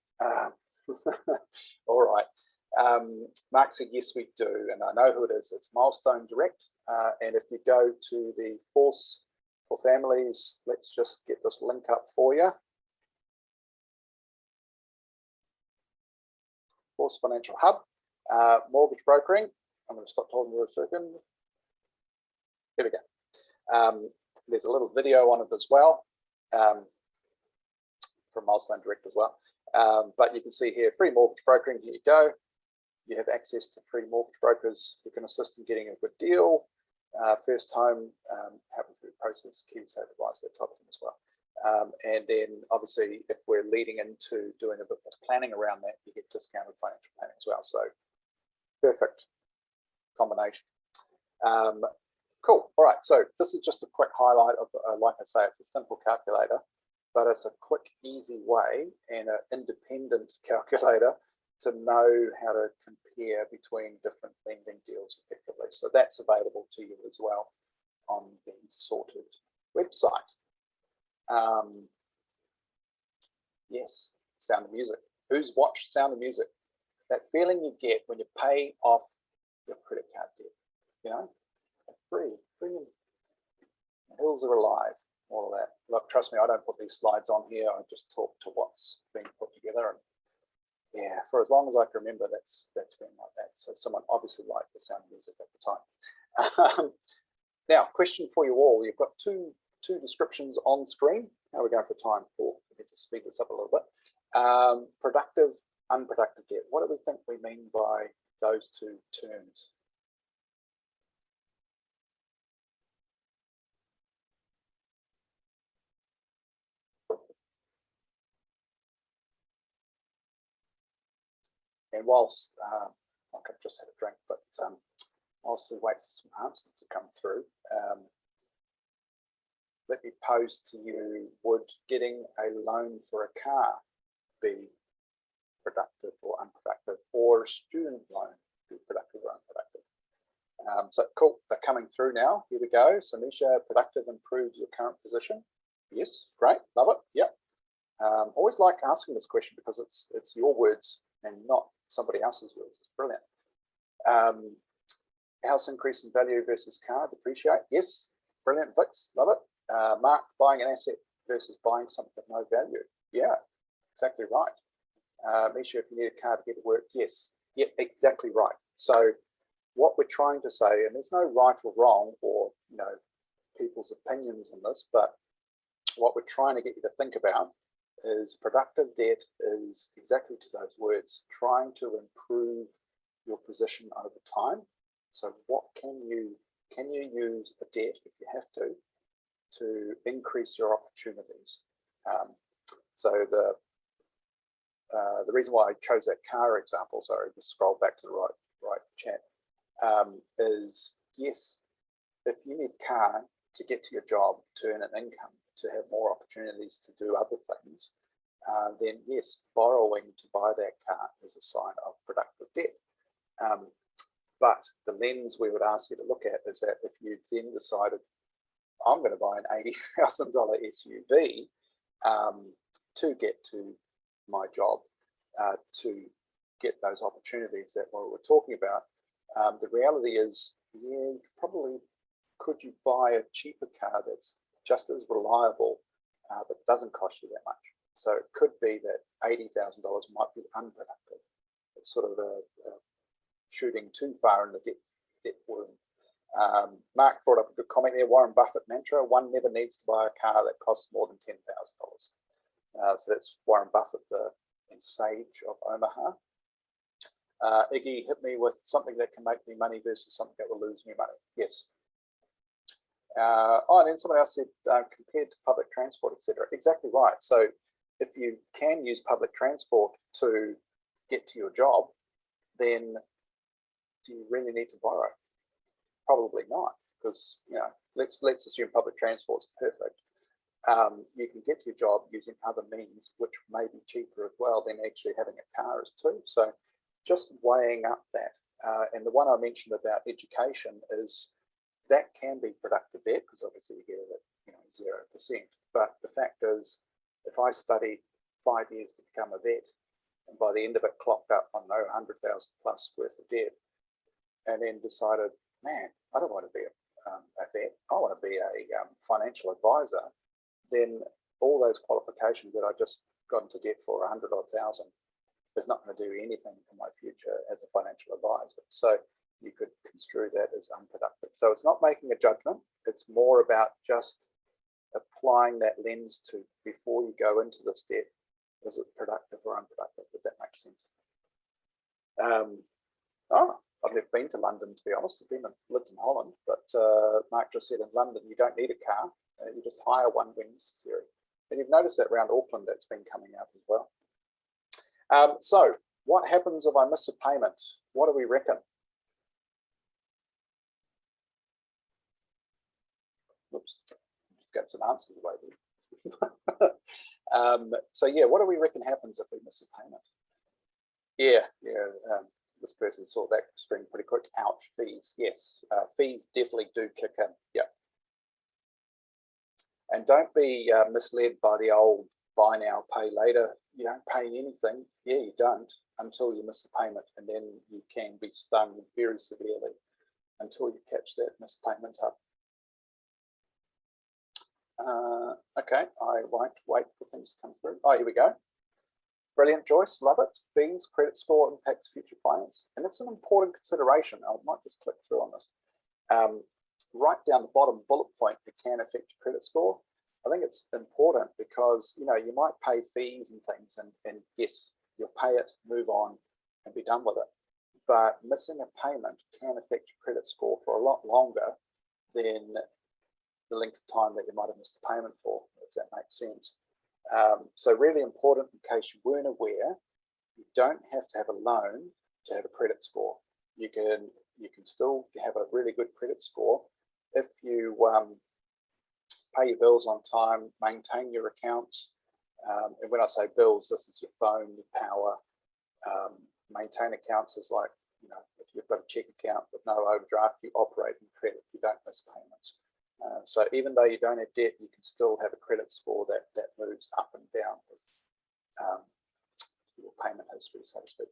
All right. Mark said, yes, we do. And I know who it is. It's Milestone Direct. And if you go to the Force for Families, let's just get this link up for you. Force Financial Hub, mortgage brokering. I'm going to stop talking for a second. Here we go. There's a little video on it as well, from Milestone Direct as well. But you can see here, free mortgage brokering. Here you go. You have access to free mortgage brokers who can assist in getting a good deal. First home, happen through the process, KiwiSaver advice, that type of thing as well. And then obviously, if we're leading into doing a bit more planning around that, you get discounted financial planning as well. So perfect combination. Cool. All right. So this is just a quick highlight of, like I say, it's a simple calculator, but it's a quick, easy way and an independent calculator to know how to compare between different lending deals effectively. So that's available to you as well on the Sorted website. Yes, Sound of Music. Who's watched Sound of Music? That feeling you get when you pay off your credit card debt, you know, free, the hills are alive, all of that. Look, trust me, I don't put these slides on here. I just talk to what's being put together. And yeah, for as long as I can remember, that's been like that. So someone obviously liked the Sound of Music at the time. Now, question for you all. You've got two descriptions on screen. Now we're going for time for me to speed this up a little bit. Productive, unproductive debt. What do we think we mean by those two terms? And whilst, I've just had a drink, but whilst we wait for some answers to come through, let me pose to you, would getting a loan for a car be productive or unproductive, or a student loan be productive or unproductive? So cool, they're coming through now. Here we go. So Nisha, productive improves your current position. Yes, great, love it. Yep. Always like asking this question because it's your words and not somebody else's words. It's brilliant. House increase in value versus car, depreciate. Yes, brilliant, Vix, love it. Mark, buying an asset versus buying something of no value. Yeah, exactly right. Misha, if you need a car to get to work, yes, yeah, exactly right. So what we're trying to say, and there's no right or wrong or people's opinions on this, but what we're trying to get you to think about is productive debt is exactly to those words, trying to improve your position over time. So what can you use a debt if you have to increase your opportunities? So the reason why I chose that car example, sorry, just scroll back to the right chat, is yes, if you need a car to get to your job, to earn an income, to have more opportunities to do other things, then yes, borrowing to buy that car is a sign of productive debt. But the lens we would ask you to look at is that if you then decided, I'm going to buy an $80,000 SUV to get to my job, to get those opportunities that we were talking about, the reality is, yeah, could you buy a cheaper car that's just as reliable, but doesn't cost you that much? So it could be that $80,000 might be unproductive. It's sort of a shooting too far in the debt wound. Mark brought up a good comment there. Warren Buffett mantra: one never needs to buy a car that costs more than $10,000. So that's Warren Buffett, the sage of Omaha. Iggy, hit me with something that can make me money versus something that will lose me money. Yes. And then someone else said compared to public transport, etc. Exactly right. So if you can use public transport to get to your job, then do you really need to borrow? Probably not, because let's assume public transport's perfect. You can get to your job using other means, which may be cheaper as well than actually having a car is too. So just weighing up that. And the one I mentioned about education is that can be productive debt, because obviously you get it at 0%. But the fact is, if I studied 5 years to become a vet, and by the end of it clocked up, I don't know, 100,000 plus worth of debt, and then decided, man, I don't want to be a vet, I want to be a financial advisor, then all those qualifications that I just got into debt for 100 odd thousand is not going to do anything for my future as a financial advisor. So you could construe that as unproductive. So it's not making a judgment. It's more about just applying that lens to, before you go into this debt, is it productive or unproductive, if that makes sense. I've never been to London, to be honest. I've lived in Holland, but Mark just said in London, you don't need a car. You just hire one when necessary. And you've noticed that around Auckland, that's been coming out as well. So what happens if I miss a payment? What do we reckon? Oops, just got some answers away there. So yeah, what do we reckon happens if we miss a payment? This person saw that string pretty quick. Ouch, fees. Yes, fees definitely do kick in. Yeah. And don't be misled by the old buy now, pay later. You don't pay anything. Yeah, you don't, until you miss a payment, and then you can be stung very severely until you catch that missed payment up. Okay, I won't wait for things to come through. Oh, here we go. Brilliant, Joyce, love it. Fees, credit score impacts future finance. And it's an important consideration. I might just click through on this. Right down the bottom bullet point, it can affect your credit score. I think it's important because, you might pay fees and things, and yes, you'll pay it, move on, and be done with it. But missing a payment can affect your credit score for a lot longer than the length of time that you might have missed a payment for, if that makes sense. So really important, in case you weren't aware, you don't have to have a loan to have a credit score. You can you can still have a really good credit score if you pay your bills on time, maintain your accounts. And when I say bills, this is your phone, your power. Maintain accounts is like, if you've got a check account with no overdraft, you operate in credit, you don't miss payments. So even though you don't have debt, you can still have a credit score that moves up and down with your payment history, so to speak.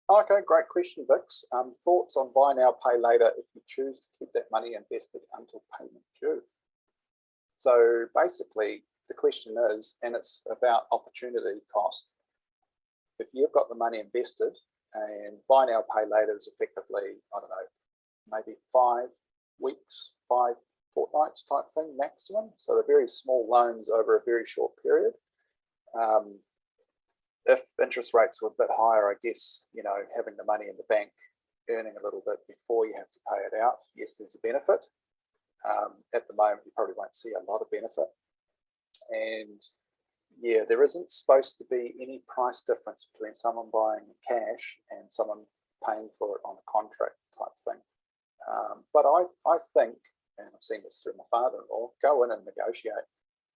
Okay, great question, Vix. Thoughts on buy now, pay later if you choose to keep that money invested until payment due? So basically, the question is, and it's about opportunity cost. If you've got the money invested, and buy now, pay later is effectively, I don't know, maybe 5 weeks, 5 fortnights type thing maximum. So they're very small loans over a very short period. If interest rates were a bit higher, I guess, having the money in the bank, earning a little bit before you have to pay it out, yes, there's a benefit. At the moment, you probably won't see a lot of benefit. And yeah, there isn't supposed to be any price difference between someone buying cash and someone paying for it on a contract type thing. But I think, and I've seen this through my father-in-law, go in and negotiate.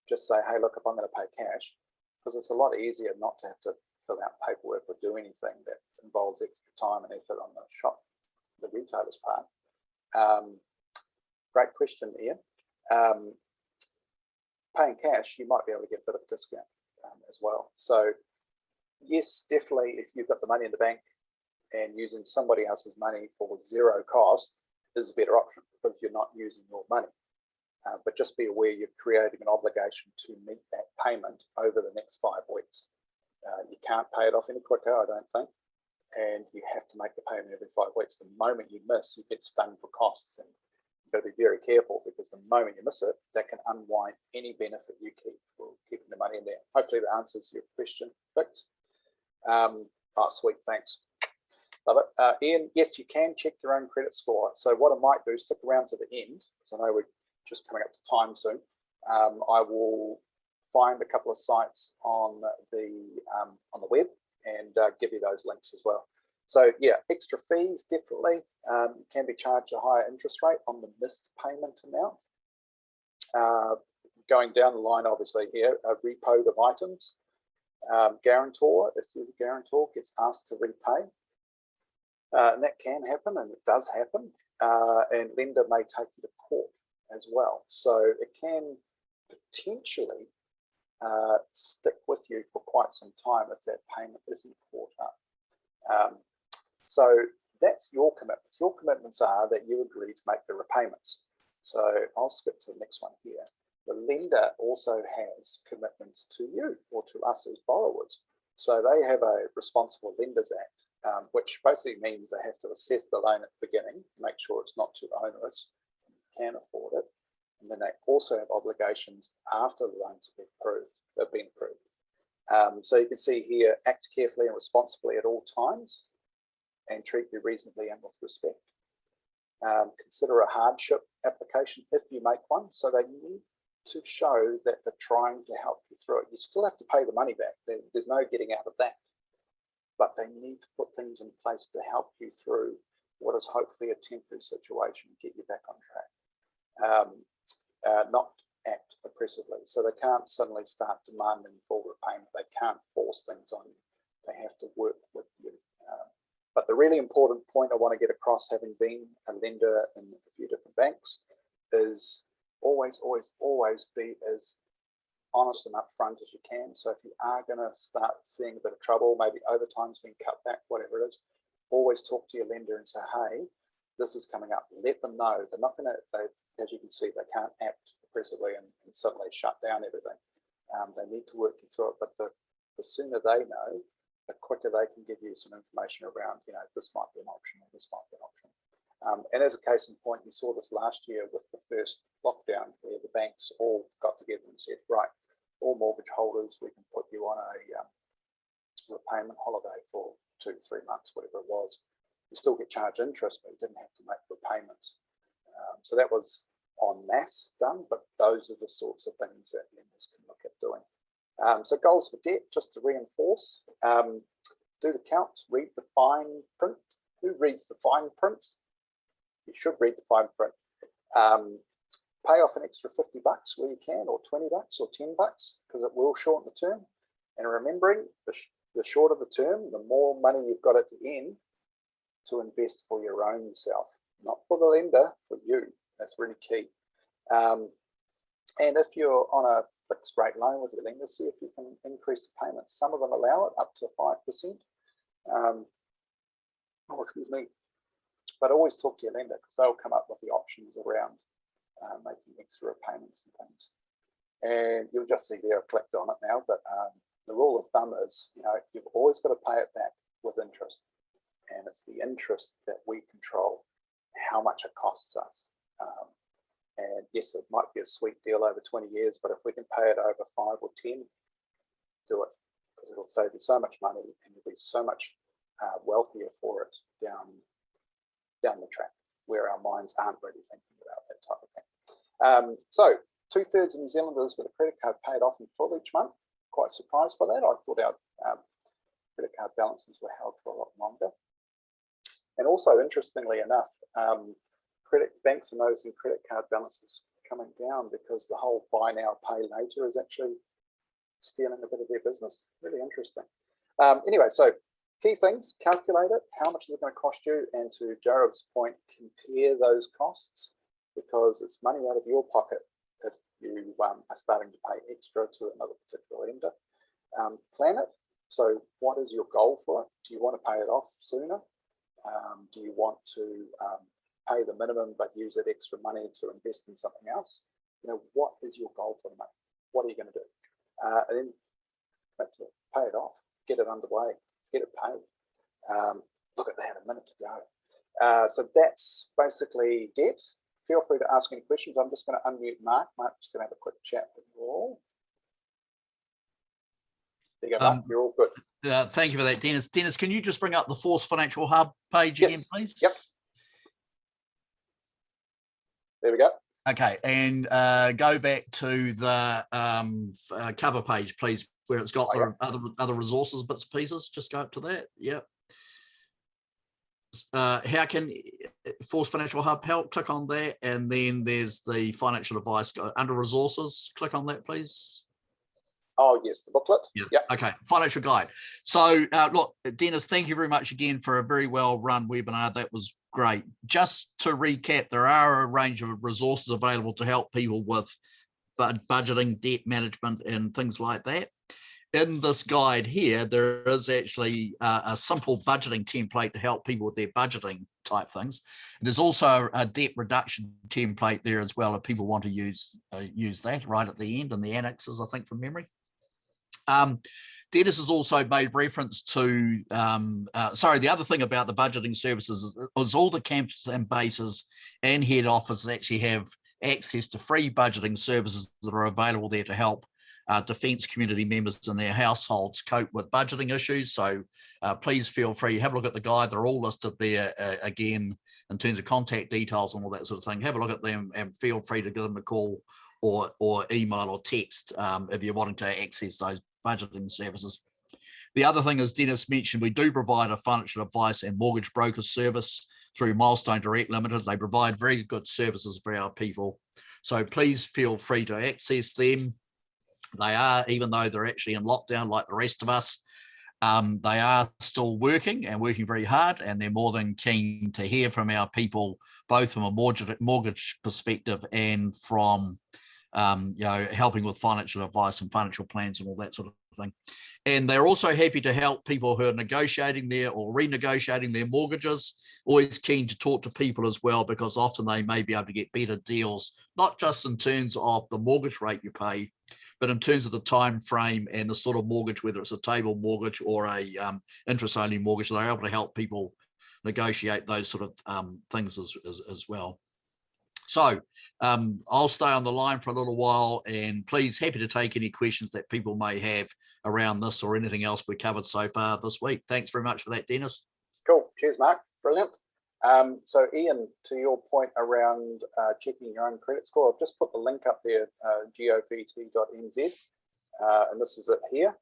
Just say, hey, look, if I'm going to pay cash, because it's a lot easier not to have to fill out paperwork or do anything that involves extra time and effort on the retailer's part. Great question, Ian. Paying cash, you might be able to get a bit of a discount as well. So yes, definitely, if you've got the money in the bank and using somebody else's money for zero cost is a better option because you're not using your money. But just be aware you're creating an obligation to meet that payment over the next 5 weeks. You can't pay it off any quicker, I don't think, and you have to make the payment every 5 weeks. The moment you miss, you get stung for costs, and you've got to be very careful because the moment you miss it, that can unwind any benefit you keep for keeping the money in there. Hopefully that answers your question, Vix. Sweet, thanks. Love it. Ian, yes, you can check your own credit score. So what I might do, stick around to the end, because I know we're just coming up to time soon. I will find a couple of sites on the web and give you those links as well. So yeah, extra fees definitely can be charged a higher interest rate on the missed payment amount. Going down the line, obviously here, a repo of items. Guarantor, if there's a guarantor, gets asked to repay. And that can happen, and it does happen. And lender may take you to court as well. So it can potentially stick with you for quite some time if that payment isn't caught up. So that's your commitments. Your commitments are that you agree to make the repayments. So I'll skip to the next one here. The lender also has commitments to you or to us as borrowers. So they have a Responsible Lenders Act, which basically means they have to assess the loan at the beginning, make sure it's not too onerous, and you can afford it. And then they also have obligations after the loans have been approved. So you can see here, act carefully and responsibly at all times and treat you reasonably and with respect. Consider a hardship application if you make one. So they need to show that they're trying to help you through it. You still have to pay the money back. There's no getting out of that. But they need to put things in place to help you through what is hopefully a temporary situation, get you back on track. Not act oppressively. So they can't suddenly start demanding full repayment. They can't force things on you. They have to work with you. But the really important point I want to get across, having been a lender in a few different banks, is always, always, always be as honest and upfront as you can. So if you are going to start seeing a bit of trouble, maybe overtime's been cut back, whatever it is, always talk to your lender and say, hey, this is coming up. Let them know. They're not going to, as you can see, they can't act oppressively and suddenly shut down everything. They need to work you through it, but the sooner they know, the quicker they can give you some information around, this might be an option or this might be an option. And as a case in point, we saw this last year with the first lockdown where the banks all got together and said, right, all mortgage holders, we can put you on a repayment holiday for 2 to 3 months, whatever it was. You still get charged interest, but you didn't have to make repayments. So that was en masse done, but those are the sorts of things that lenders can look at doing. So goals for debt, just to reinforce, do the counts, read the fine print. Who reads the fine print? You should read the fine print. Pay off an extra $50 where you can, or $20 or $10, because it will shorten the term. And remembering, the shorter the term, the more money you've got at the end to invest for your own self, not for the lender, for you. That's really key. And if you're on a fixed rate loan with your lender, see if you can increase the payments. Some of them allow it up to 5%. Excuse me. But always talk to your lender, because they'll come up with the options around making extra payments and things. And you'll just see there, I've clicked on it now, but the rule of thumb is, you've always got to pay it back with interest. And it's the interest that we control, how much it costs us. And yes, it might be a sweet deal over 20 years, but if we can pay it over 5 or 10, do it, because it'll save you so much money and you'll be so much wealthier for it down the track, where our minds aren't really thinking about that type of thing. So 2/3 of New Zealanders with a credit card paid off in full each month. Quite surprised by that. I thought our credit card balances were held for a lot longer. And also, interestingly enough, banks are noticing credit card balances coming down, because the whole buy now, pay later is actually stealing a bit of their business. Really interesting. Anyway, so key things: calculate it. How much is it going to cost you? And to Jarob's point, compare those costs, because it's money out of your pocket if you are starting to pay extra to another particular lender. Plan it. So what is your goal for it? Do you want to pay it off sooner? Do you want to pay the minimum but use that extra money to invest in something else? What is your goal for the money? What are you going to do? And then pay it off, get it underway, get it paid. Look at that, a minute to go. So that's basically debt. Feel free to ask any questions. I'm just going to unmute Mark. Mark's going to have a quick chat with you all. There you go, Mark. You're all good. Thank you for that, Dennis. Dennis, can you just bring up the Force Financial Hub page again, please? Yep. There we go. Okay, and go back to the cover page, please, where it's got other resources, bits and pieces. Just go up to that. Yep. How can Force Financial Hub help? Click on that, and then there's the financial advice under resources. Click on that, please. Oh, yes, the booklet. Yeah. Okay, financial guide. So look, Dennis, thank you very much again for a very well run webinar. That was great. Just to recap, there are a range of resources available to help people with budgeting, debt management, and things like that. In this guide here, there is actually a simple budgeting template to help people with their budgeting type things. There's also a debt reduction template there as well, if people want to use that right at the end in the annexes, I think, from memory. Dennis has also made reference to, the other thing about the budgeting services is all the campuses and bases and head offices actually have access to free budgeting services that are available there to help Defence community members in their households cope with budgeting issues. So please feel free, have a look at the guide. They're all listed there again in terms of contact details and all that sort of thing. Have a look at them and feel free to give them a call or email or text if you're wanting to access those budgeting services. The other thing, as Dennis mentioned, we do provide a financial advice and mortgage broker service through Milestone Direct Limited. They provide very good services for our people. So please feel free to access them. They are, even though they're actually in lockdown like the rest of us, they are still working and working very hard, and they're more than keen to hear from our people, both from a mortgage perspective and from helping with financial advice and financial plans and all that sort of thing. And they're also happy to help people who are negotiating their or renegotiating their mortgages. Always keen to talk to people as well, because often they may be able to get better deals, not just in terms of the mortgage rate you pay, but in terms of the time frame and the sort of mortgage, whether it's a table mortgage or a interest-only mortgage. They're able to help people negotiate those sort of things as well. So I'll stay on the line for a little while, and please, happy to take any questions that people may have around this or anything else we covered so far this week. Thanks very much for that, Dennis. Cool. Cheers, Mark. Brilliant. So Ian, to your point around checking your own credit score, I've just put the link up there, govt.nz, and this is it here.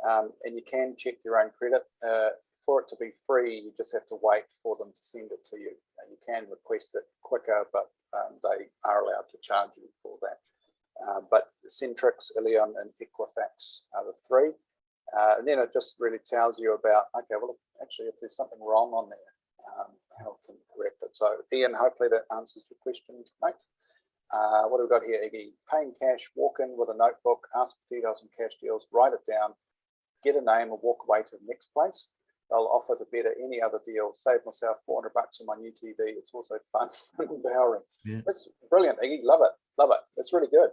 and you can check your own credit. For it to be free, you just have to wait for them to send it to you. You can request it quicker, but they are allowed to charge you for that. But Centrix, Ilion, and Equifax are the three. And then it just really tells you about, okay, well, actually, if there's something wrong on there, how can you correct it? So, Ian, hopefully that answers your question, mate. What have we got here, Iggy? Paying cash, walk in with a notebook, ask for details and cash deals, write it down, get a name and walk away to the next place. They'll offer the better any other deal. Save myself $400 on my new TV. It's also fun and empowering. Yeah. It's brilliant, Iggy. Love it. Love it. It's really good.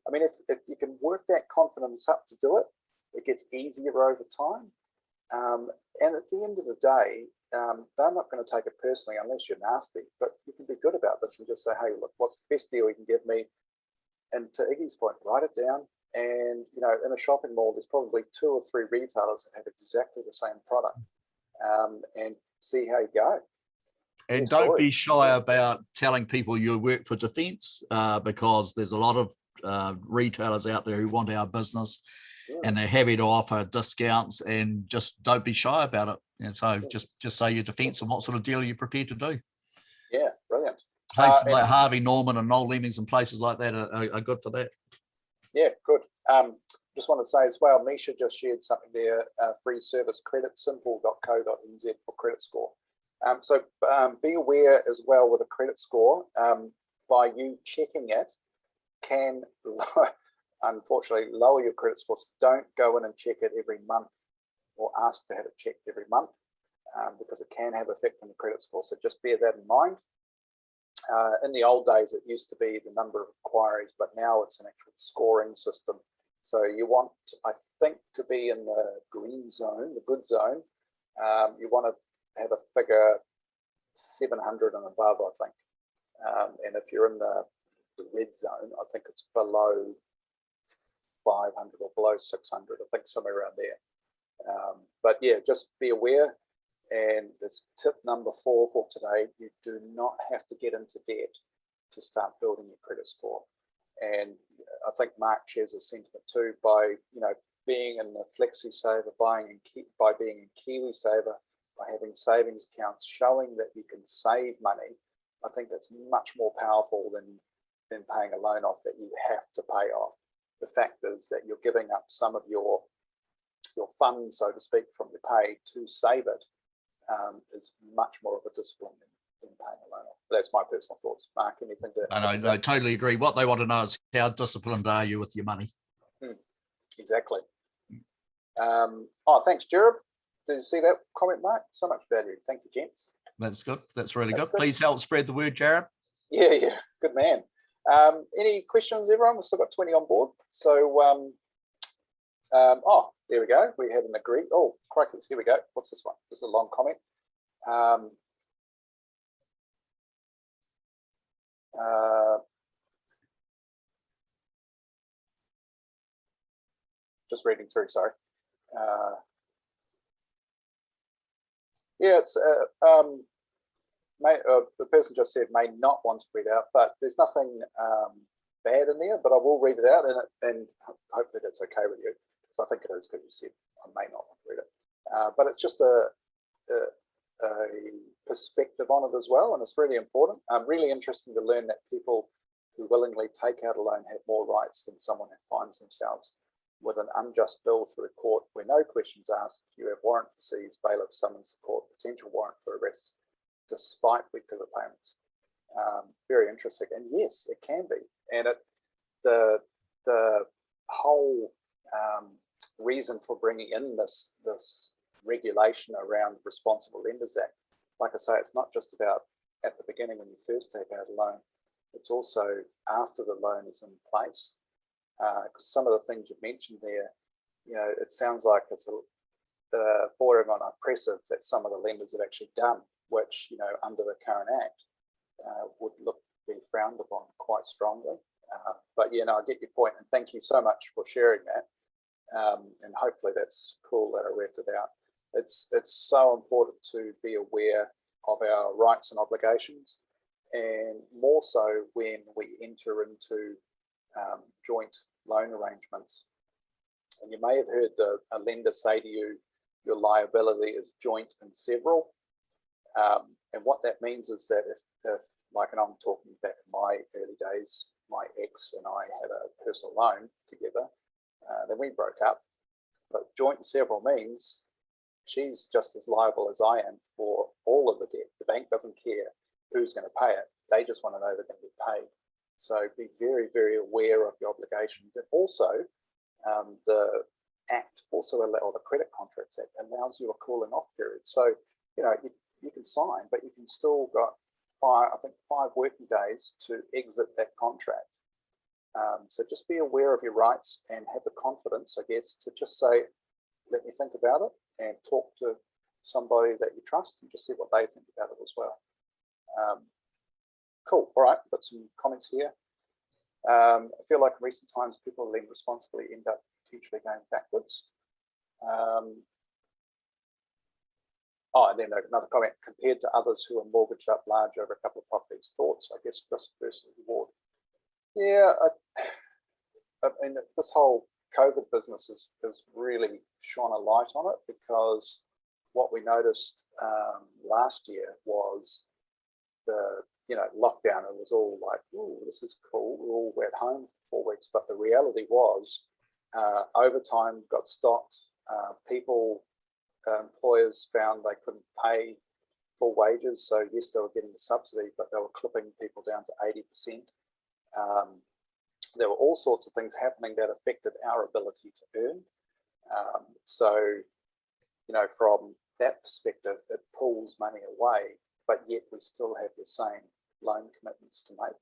I mean, if you can work that confidence up to do it, it gets easier over time. And at the end of the day, they're not going to take it personally unless you're nasty. But you can be good about this and just say, hey, look, what's the best deal you can give me? And to Iggy's point, write it down. And, you know, in a shopping mall, there's probably 2 or 3 retailers that have exactly the same product, and see how you go. And don't be shy about telling people you work for defence, because there's a lot of retailers out there who want our business, and they're happy to offer discounts, and just don't be shy about it. And so just say your defence and what sort of deal you're prepared to do. Yeah, brilliant. Places like Harvey Norman and Noel Leemings and places like that are good for that. Yeah, good. Just want to say as well, Misha just shared something there, free service creditsimple.co.nz for credit score. So be aware as well with a credit score, by you checking it, can unfortunately lower your credit scores. Don't go in and check it every month or ask to have it checked every month, because it can have effect on the credit score. So just bear that in mind. In the old days, it used to be the number of inquiries, but now it's an actual scoring system. So you want, I think, to be in the green zone, the good zone. You want to have a figure 700 and above, I think. And if you're in the red zone, I think it's below 500 or below 600, I think somewhere around there. But yeah, just be aware. And this tip number 4 for today, you do not have to get into debt to start building your credit score. And I think Mark shares a sentiment too, by, you know, being in the Flexi Saver, by being in KiwiSaver, by having savings accounts showing that you can save money. I think that's much more powerful than paying a loan off that you have to pay off. The fact is that you're giving up some of your funds, so to speak, from your pay to save it. Is much more of a discipline than paying a loan off. That's my personal thoughts. Mark, anything to? I totally agree. What they want to know is how disciplined are you with your money? Exactly. Oh, thanks, Jared. Did you see that comment, Mark? So much value. Thank you, gents. That's good. That's really good. Please help spread the word, Jared. Yeah. Good man. Any questions, everyone? We've still got 20 on board. So, oh, there we go. We haven't agreed. Oh, crikey, here we go. What's this one? This is a long comment. Just reading through, sorry. Yeah, it's the person just said may not want to read out, but there's nothing bad in there, but I will read it out, and hopefully that's okay with you. I think it is, because you said I may not want to read it, but it's just a perspective on it as well, and it's really important. Really interesting to learn that people who willingly take out a loan have more rights than someone who finds themselves with an unjust bill through court where no questions asked. You have warrant for seize, bailiff summons the court, potential warrant for arrest, despite weak pivot payments. Very interesting, and yes, it can be. And the whole reason for bringing in this regulation around Responsible Lenders Act, like I say, it's not just about at the beginning when you first take out a loan, it's also after the loan is in place. Because some of the things you've mentioned there, you know, it sounds like it's bordering on oppressive that some of the lenders have actually done, which, you know, under the current act would be frowned upon quite strongly. But yeah, no, I get your point, and thank you so much for sharing that. And hopefully that's cool that I read it out. It's so important to be aware of our rights and obligations, and more so when we enter into joint loan arrangements. And you may have heard a lender say to you, your liability is joint and several. And what that means is that if like, and I'm talking back in my early days, my ex and I had a personal loan together, then we broke up. But joint and several means she's just as liable as I am for all of the debt. The bank doesn't care who's going to pay it. They just want to know they're going to be paid. So be very, very aware of your obligations. And also, the Act also allows, the Credit Contracts Act allows you a cooling off period. So, you know, you can sign, but you can still got I think 5 working days to exit that contract. So just be aware of your rights and have the confidence, I guess, to just say, let me think about it, and talk to somebody that you trust and just see what they think about it as well. Cool. All right, got some comments here. I feel like in recent times, people who lend responsibly end up potentially going backwards. Oh, and then another comment, compared to others who are mortgaged up large over a couple of properties. Thoughts, I guess, risk versus reward. Yeah, I mean, this whole COVID business has really shone a light on it, because what we noticed last year was the lockdown. It was all like, oh, this is cool. We're all at home for 4 weeks. But the reality was overtime got stopped. Employers found they couldn't pay full wages. So yes, they were getting the subsidy, but they were clipping people down to 80%. There were all sorts of things happening that affected our ability to earn. So, you know, from that perspective, it pulls money away, but yet we still have the same loan commitments to make.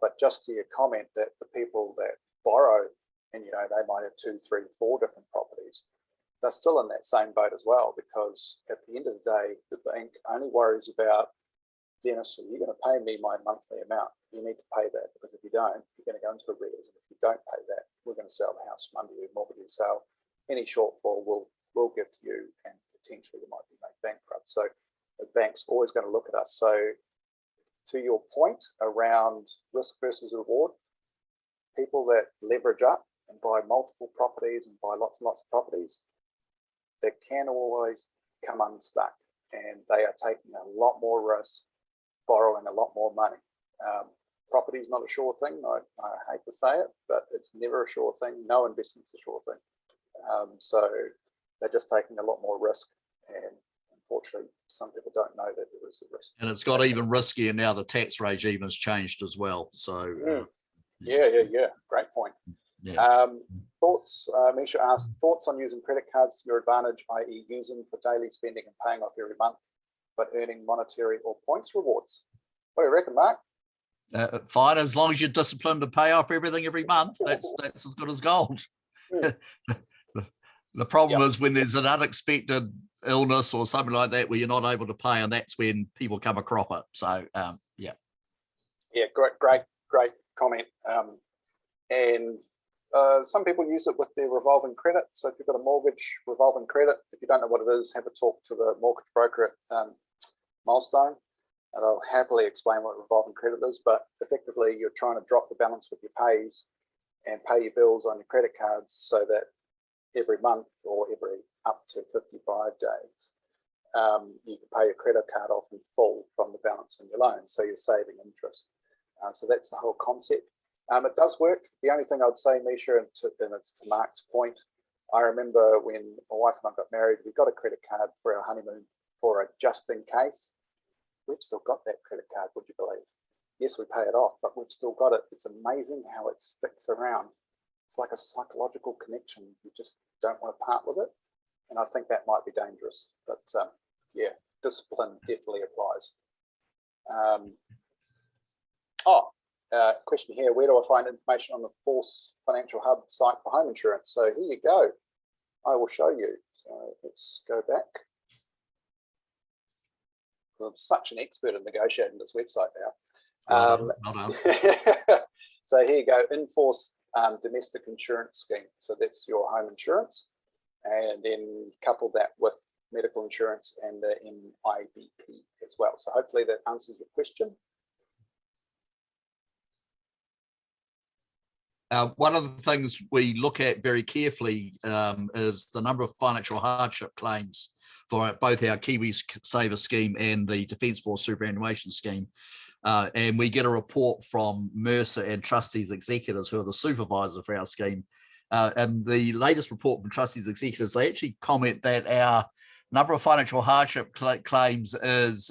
But just to your comment that the people that borrow, and you know, they might have 2, 3, 4 different properties, they're still in that same boat as well, because at the end of the day, the bank only worries about, Dennis, are you going to pay me my monthly amount? You need to pay that, because if you don't, you're going to go into arrears. And if you don't pay that, we're going to sell the house from under you, mortgage sale. Any shortfall we'll give to you, and potentially you might be made bankrupt. So the bank's always going to look at us. So to your point around risk versus reward, people that leverage up and buy multiple properties and buy lots and lots of properties, they can always come unstuck, and they are taking a lot more risk, borrowing a lot more money. Property is not a sure thing. I hate to say it, but it's never a sure thing. No investment's a sure thing. So they're just taking a lot more risk, and unfortunately, some people don't know that there is a risk. And it's got even riskier now. The tax regime has changed as well. So yeah. Great point. Yeah. Thoughts, Misha asked, thoughts on using credit cards to your advantage, i.e. using for daily spending and paying off every month, but earning monetary or points rewards. What do you reckon, Mark? Fine, as long as you're disciplined to pay off everything every month, that's as good as gold. The problem is when there's an unexpected illness or something like that where you're not able to pay, and that's when people come a cropper. So yeah, great comment. And some people use it with their revolving credit. So if you've got a mortgage revolving credit, if you don't know what it is, have a talk to the mortgage broker at Milestone, and they'll happily explain what revolving credit is. But effectively, you're trying to drop the balance with your pays and pay your bills on your credit cards, so that every month or every up to 55 days, you can pay your credit card off in full from the balance in your loan. So you're saving interest. So that's the whole concept. It does work. The only thing I'd say, Misha, and it's to Mark's point, I remember when my wife and I got married, we got a credit card for our honeymoon for a just in case. We've still got that credit card, would you believe? Yes, we pay it off, but we've still got it. It's amazing how it sticks around. It's like a psychological connection. You just don't want to part with it. And I think that might be dangerous. But yeah, discipline definitely applies. Question here, where do I find information on the Force Financial Hub site for home insurance? So here you go. I will show you. So let's go back. I'm such an expert in negotiating this website now. So here you go, Inforce domestic insurance scheme. So that's your home insurance, and then couple that with medical insurance and the MIBP as well. So hopefully that answers your question. One of the things we look at very carefully is the number of financial hardship claims for both our Kiwi Saver scheme and the Defence Force superannuation scheme. And we get a report from Mercer and Trustees Executors, who are the supervisors for our scheme. And the latest report from Trustees Executors, they actually comment that our number of financial hardship claims is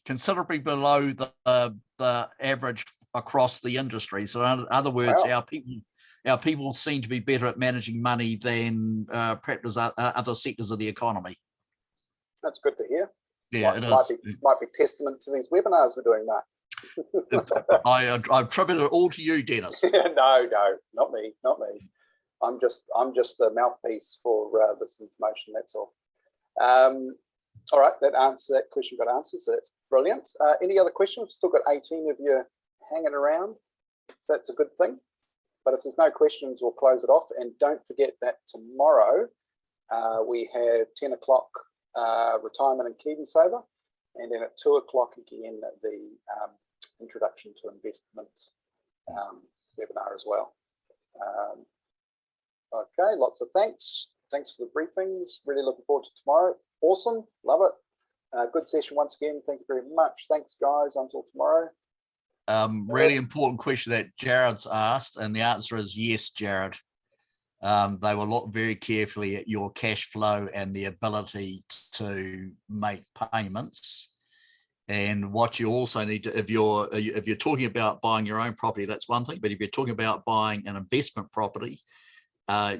considerably below the average across the industry. So in other words, Wow. our people seem to be better at managing money than perhaps other sectors of the economy. That's good to hear. Yeah, Might be testament to these webinars we're doing, Mark. I attribute it all to you, Dennis. No, not me. I'm just the mouthpiece for this information. That's all. All right, that question got answered, so that's brilliant. Any other questions? Still got 18 of you hanging around. So that's a good thing. But if there's no questions, we'll close it off. And don't forget that tomorrow we have 10 o'clock retirement and Kiwi Saver, and then at 2 o'clock again the introduction to investment webinar as well. Okay, lots of thanks. Thanks for the briefings. Really looking forward to tomorrow. Awesome, love it. Good session once again. Thank you very much. Thanks, guys. Until tomorrow. Really important question that Jared's asked, and the answer is yes, Jared. They will look very carefully at your cash flow and the ability to make payments. And what you also need to, if you're talking about buying your own property, that's one thing. But if you're talking about buying an investment property,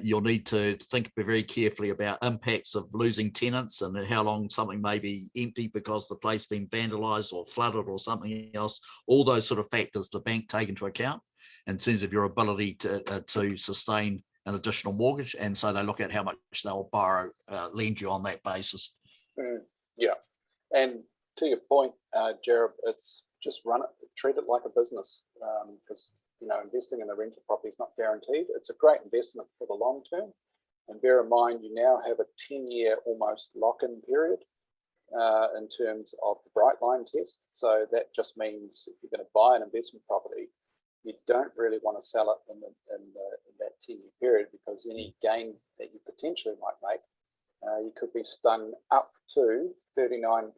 you'll need to think very carefully about impacts of losing tenants and how long something may be empty because the place been vandalized or flooded or something else. All those sort of factors the bank take into account in terms of your ability to sustain an additional mortgage, and so they look at how much they'll borrow, lend you on that basis. Yeah, and to your point, Jared, it's just treat it like a business, because investing in a rental property is not guaranteed. It's a great investment for the long term, and bear in mind you now have a 10-year almost lock-in period in terms of the bright line test. So that just means if you're going to buy an investment property, you don't really want to sell it in that 10-year period, because any gain that you potentially might make, you could be stung up to 39%,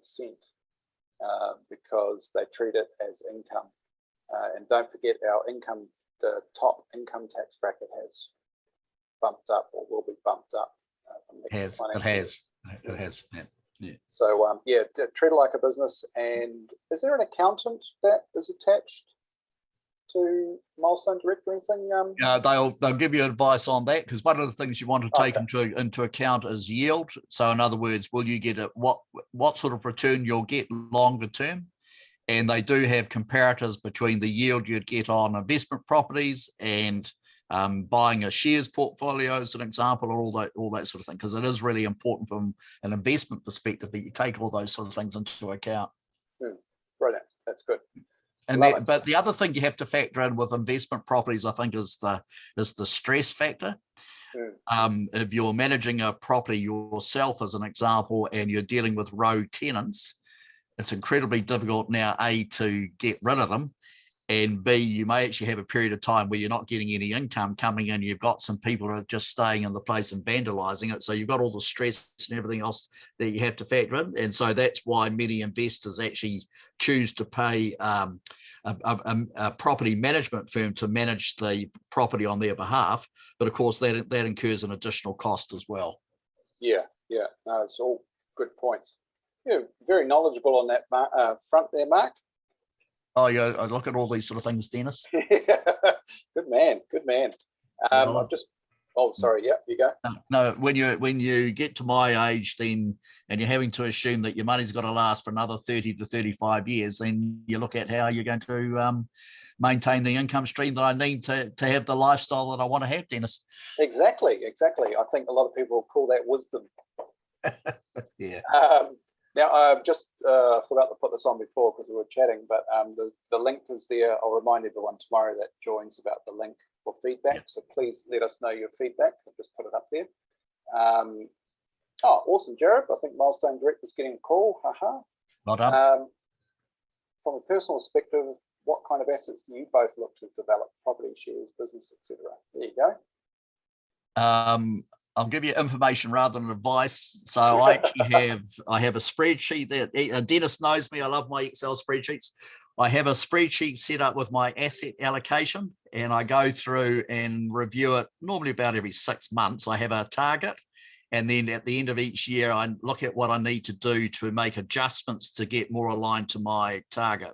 because they treat it as income. And don't forget our income, the top income tax bracket has bumped up or will be bumped up. It has. Yeah. So treat it like a business. And is there an accountant that is attached to Milestone Direct or anything? They'll give you advice on that, because one of the things you want to take into account is yield. So in other words, will you get what sort of return you'll get longer term? And they do have comparators between the yield you'd get on investment properties and buying a shares portfolio as an example, or all that sort of thing, because it is really important from an investment perspective that you take all those sort of things into account. Brilliant, that's good. And but the other thing you have to factor in with investment properties, I think, is the stress factor. If you're managing a property yourself, as an example, and you're dealing with row tenants, it's incredibly difficult now, A, to get rid of them, and B, you may actually have a period of time where you're not getting any income coming in. You've got some people who are just staying in the place and vandalizing it. So you've got all the stress and everything else that you have to factor in. And so that's why many investors actually choose to pay a property management firm to manage the property on their behalf. But of course, that incurs an additional cost as well. Yeah. No, it's all good points. Yeah, very knowledgeable on that front there, Mark. Oh, yeah, I look at all these sort of things, Dennis. Good man. I've just. Oh, sorry. Yeah, you go. No, when you get to my age, then, and you're having to assume that your money's got to last for another 30 to 35 years, then you look at how you're going to maintain the income stream that I need to have the lifestyle that I want to have, Dennis. Exactly. I think a lot of people call that wisdom. Yeah. Now, I just forgot to put this on before because we were chatting, but the link is there. I'll remind everyone tomorrow that joins about the link for feedback. Yep. So please let us know your feedback. I'll just put it up there. Awesome, Jared. I think Milestone Direct is getting a call. Haha. Well done. From a personal perspective, what kind of assets do you both look to develop? Property, shares, business, etc. There you go. I'll give you information rather than advice. So I actually have a spreadsheet that Dennis knows me. I love my Excel spreadsheets. I have a spreadsheet set up with my asset allocation, and I go through and review it normally about every 6 months. I have a target, and then at the end of each year, I look at what I need to do to make adjustments to get more aligned to my target.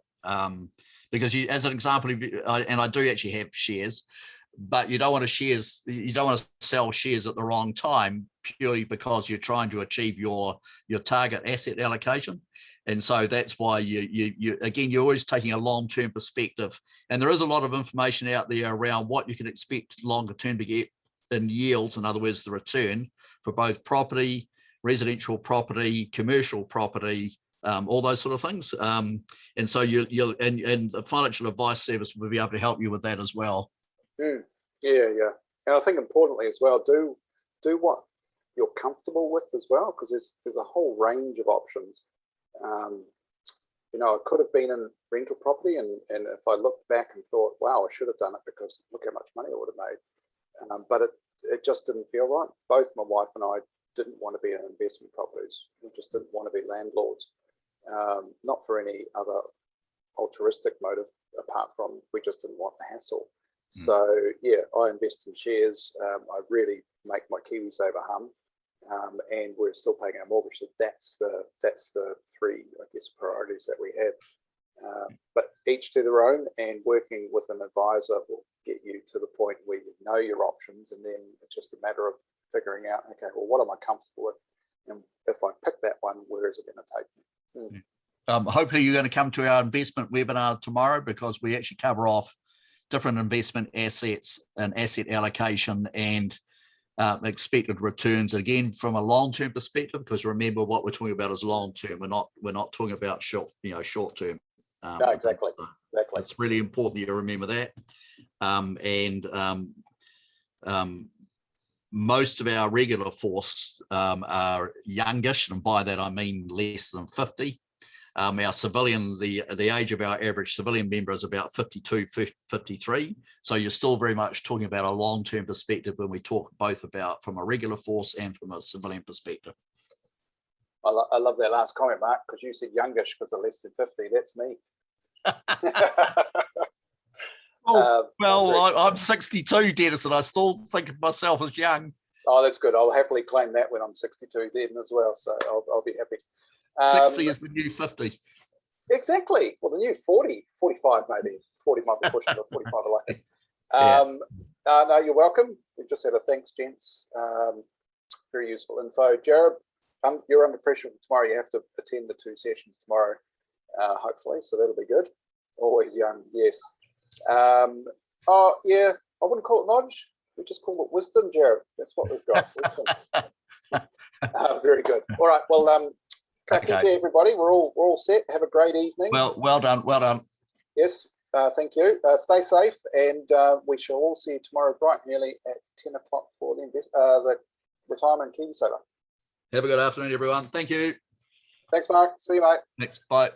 Because as an example, and I do actually have shares, but you don't want to sell shares at the wrong time purely because you're trying to achieve your target asset allocation. And so that's why you're always taking a long-term perspective. And there is a lot of information out there around what you can expect longer term to get in yields. In other words, the return for both property, residential property, commercial property, all those sort of things. And so and the financial advice service will be able to help you with that as well. Yeah. And I think importantly as well, do what you're comfortable with as well, because there's a whole range of options. I could have been in rental property, and if I looked back and thought, wow, I should have done it because look how much money I would have made. But it just didn't feel right. Both my wife and I didn't want to be in investment properties. We just didn't want to be landlords, not for any other altruistic motive apart from we just didn't want the hassle. So yeah, I invest in shares. I really make my KiwiSaver hum, and we're still paying our mortgage. So that's the three, I guess, priorities that we have. But each to their own, and working with an advisor will get you to the point where you know your options, and then it's just a matter of figuring out, okay, well, what am I comfortable with, and if I pick that one, where is it going to take me? Hopefully, you're going to come to our investment webinar tomorrow, because we actually cover off different investment assets and asset allocation and expected returns, again from a long-term perspective, because remember what we're talking about is long-term. We're not talking about short-term. No, exactly. It's really important you remember that. Most of our regular force are youngish, and by that I mean less than 50. Our civilian, the age of our average civilian member is about 52, 53. So you're still very much talking about a long-term perspective when we talk both about from a regular force and from a civilian perspective. I love that last comment, Mark, because you said youngish because of less than 50. That's me. I'm 62, Dennis, and I still think of myself as young. Oh, that's good. I'll happily claim that when I'm 62 then as well. So I'll be happy. 60 is the new 50. Exactly. Well, the new 40, 45 maybe. 40 might be pushing to 45 away. No, you're welcome. We just had a thanks, gents. Very useful info. Jared, you're under pressure for tomorrow. You have to attend the 2 sessions tomorrow, hopefully, so that'll be good. Always young, yes. Oh, yeah, I wouldn't call it knowledge. We just call it wisdom, Jared. That's what we've got. Wisdom. Very good. All right, well, thank you to everybody. We're all set. Have a great evening. Well done. Yes, thank you. Stay safe, and we shall all see you tomorrow bright and early at 10 o'clock for the retirement KiwiSaver. Have a good afternoon, everyone. Thank you. Thanks, Mark. See you, mate. Thanks. Bye.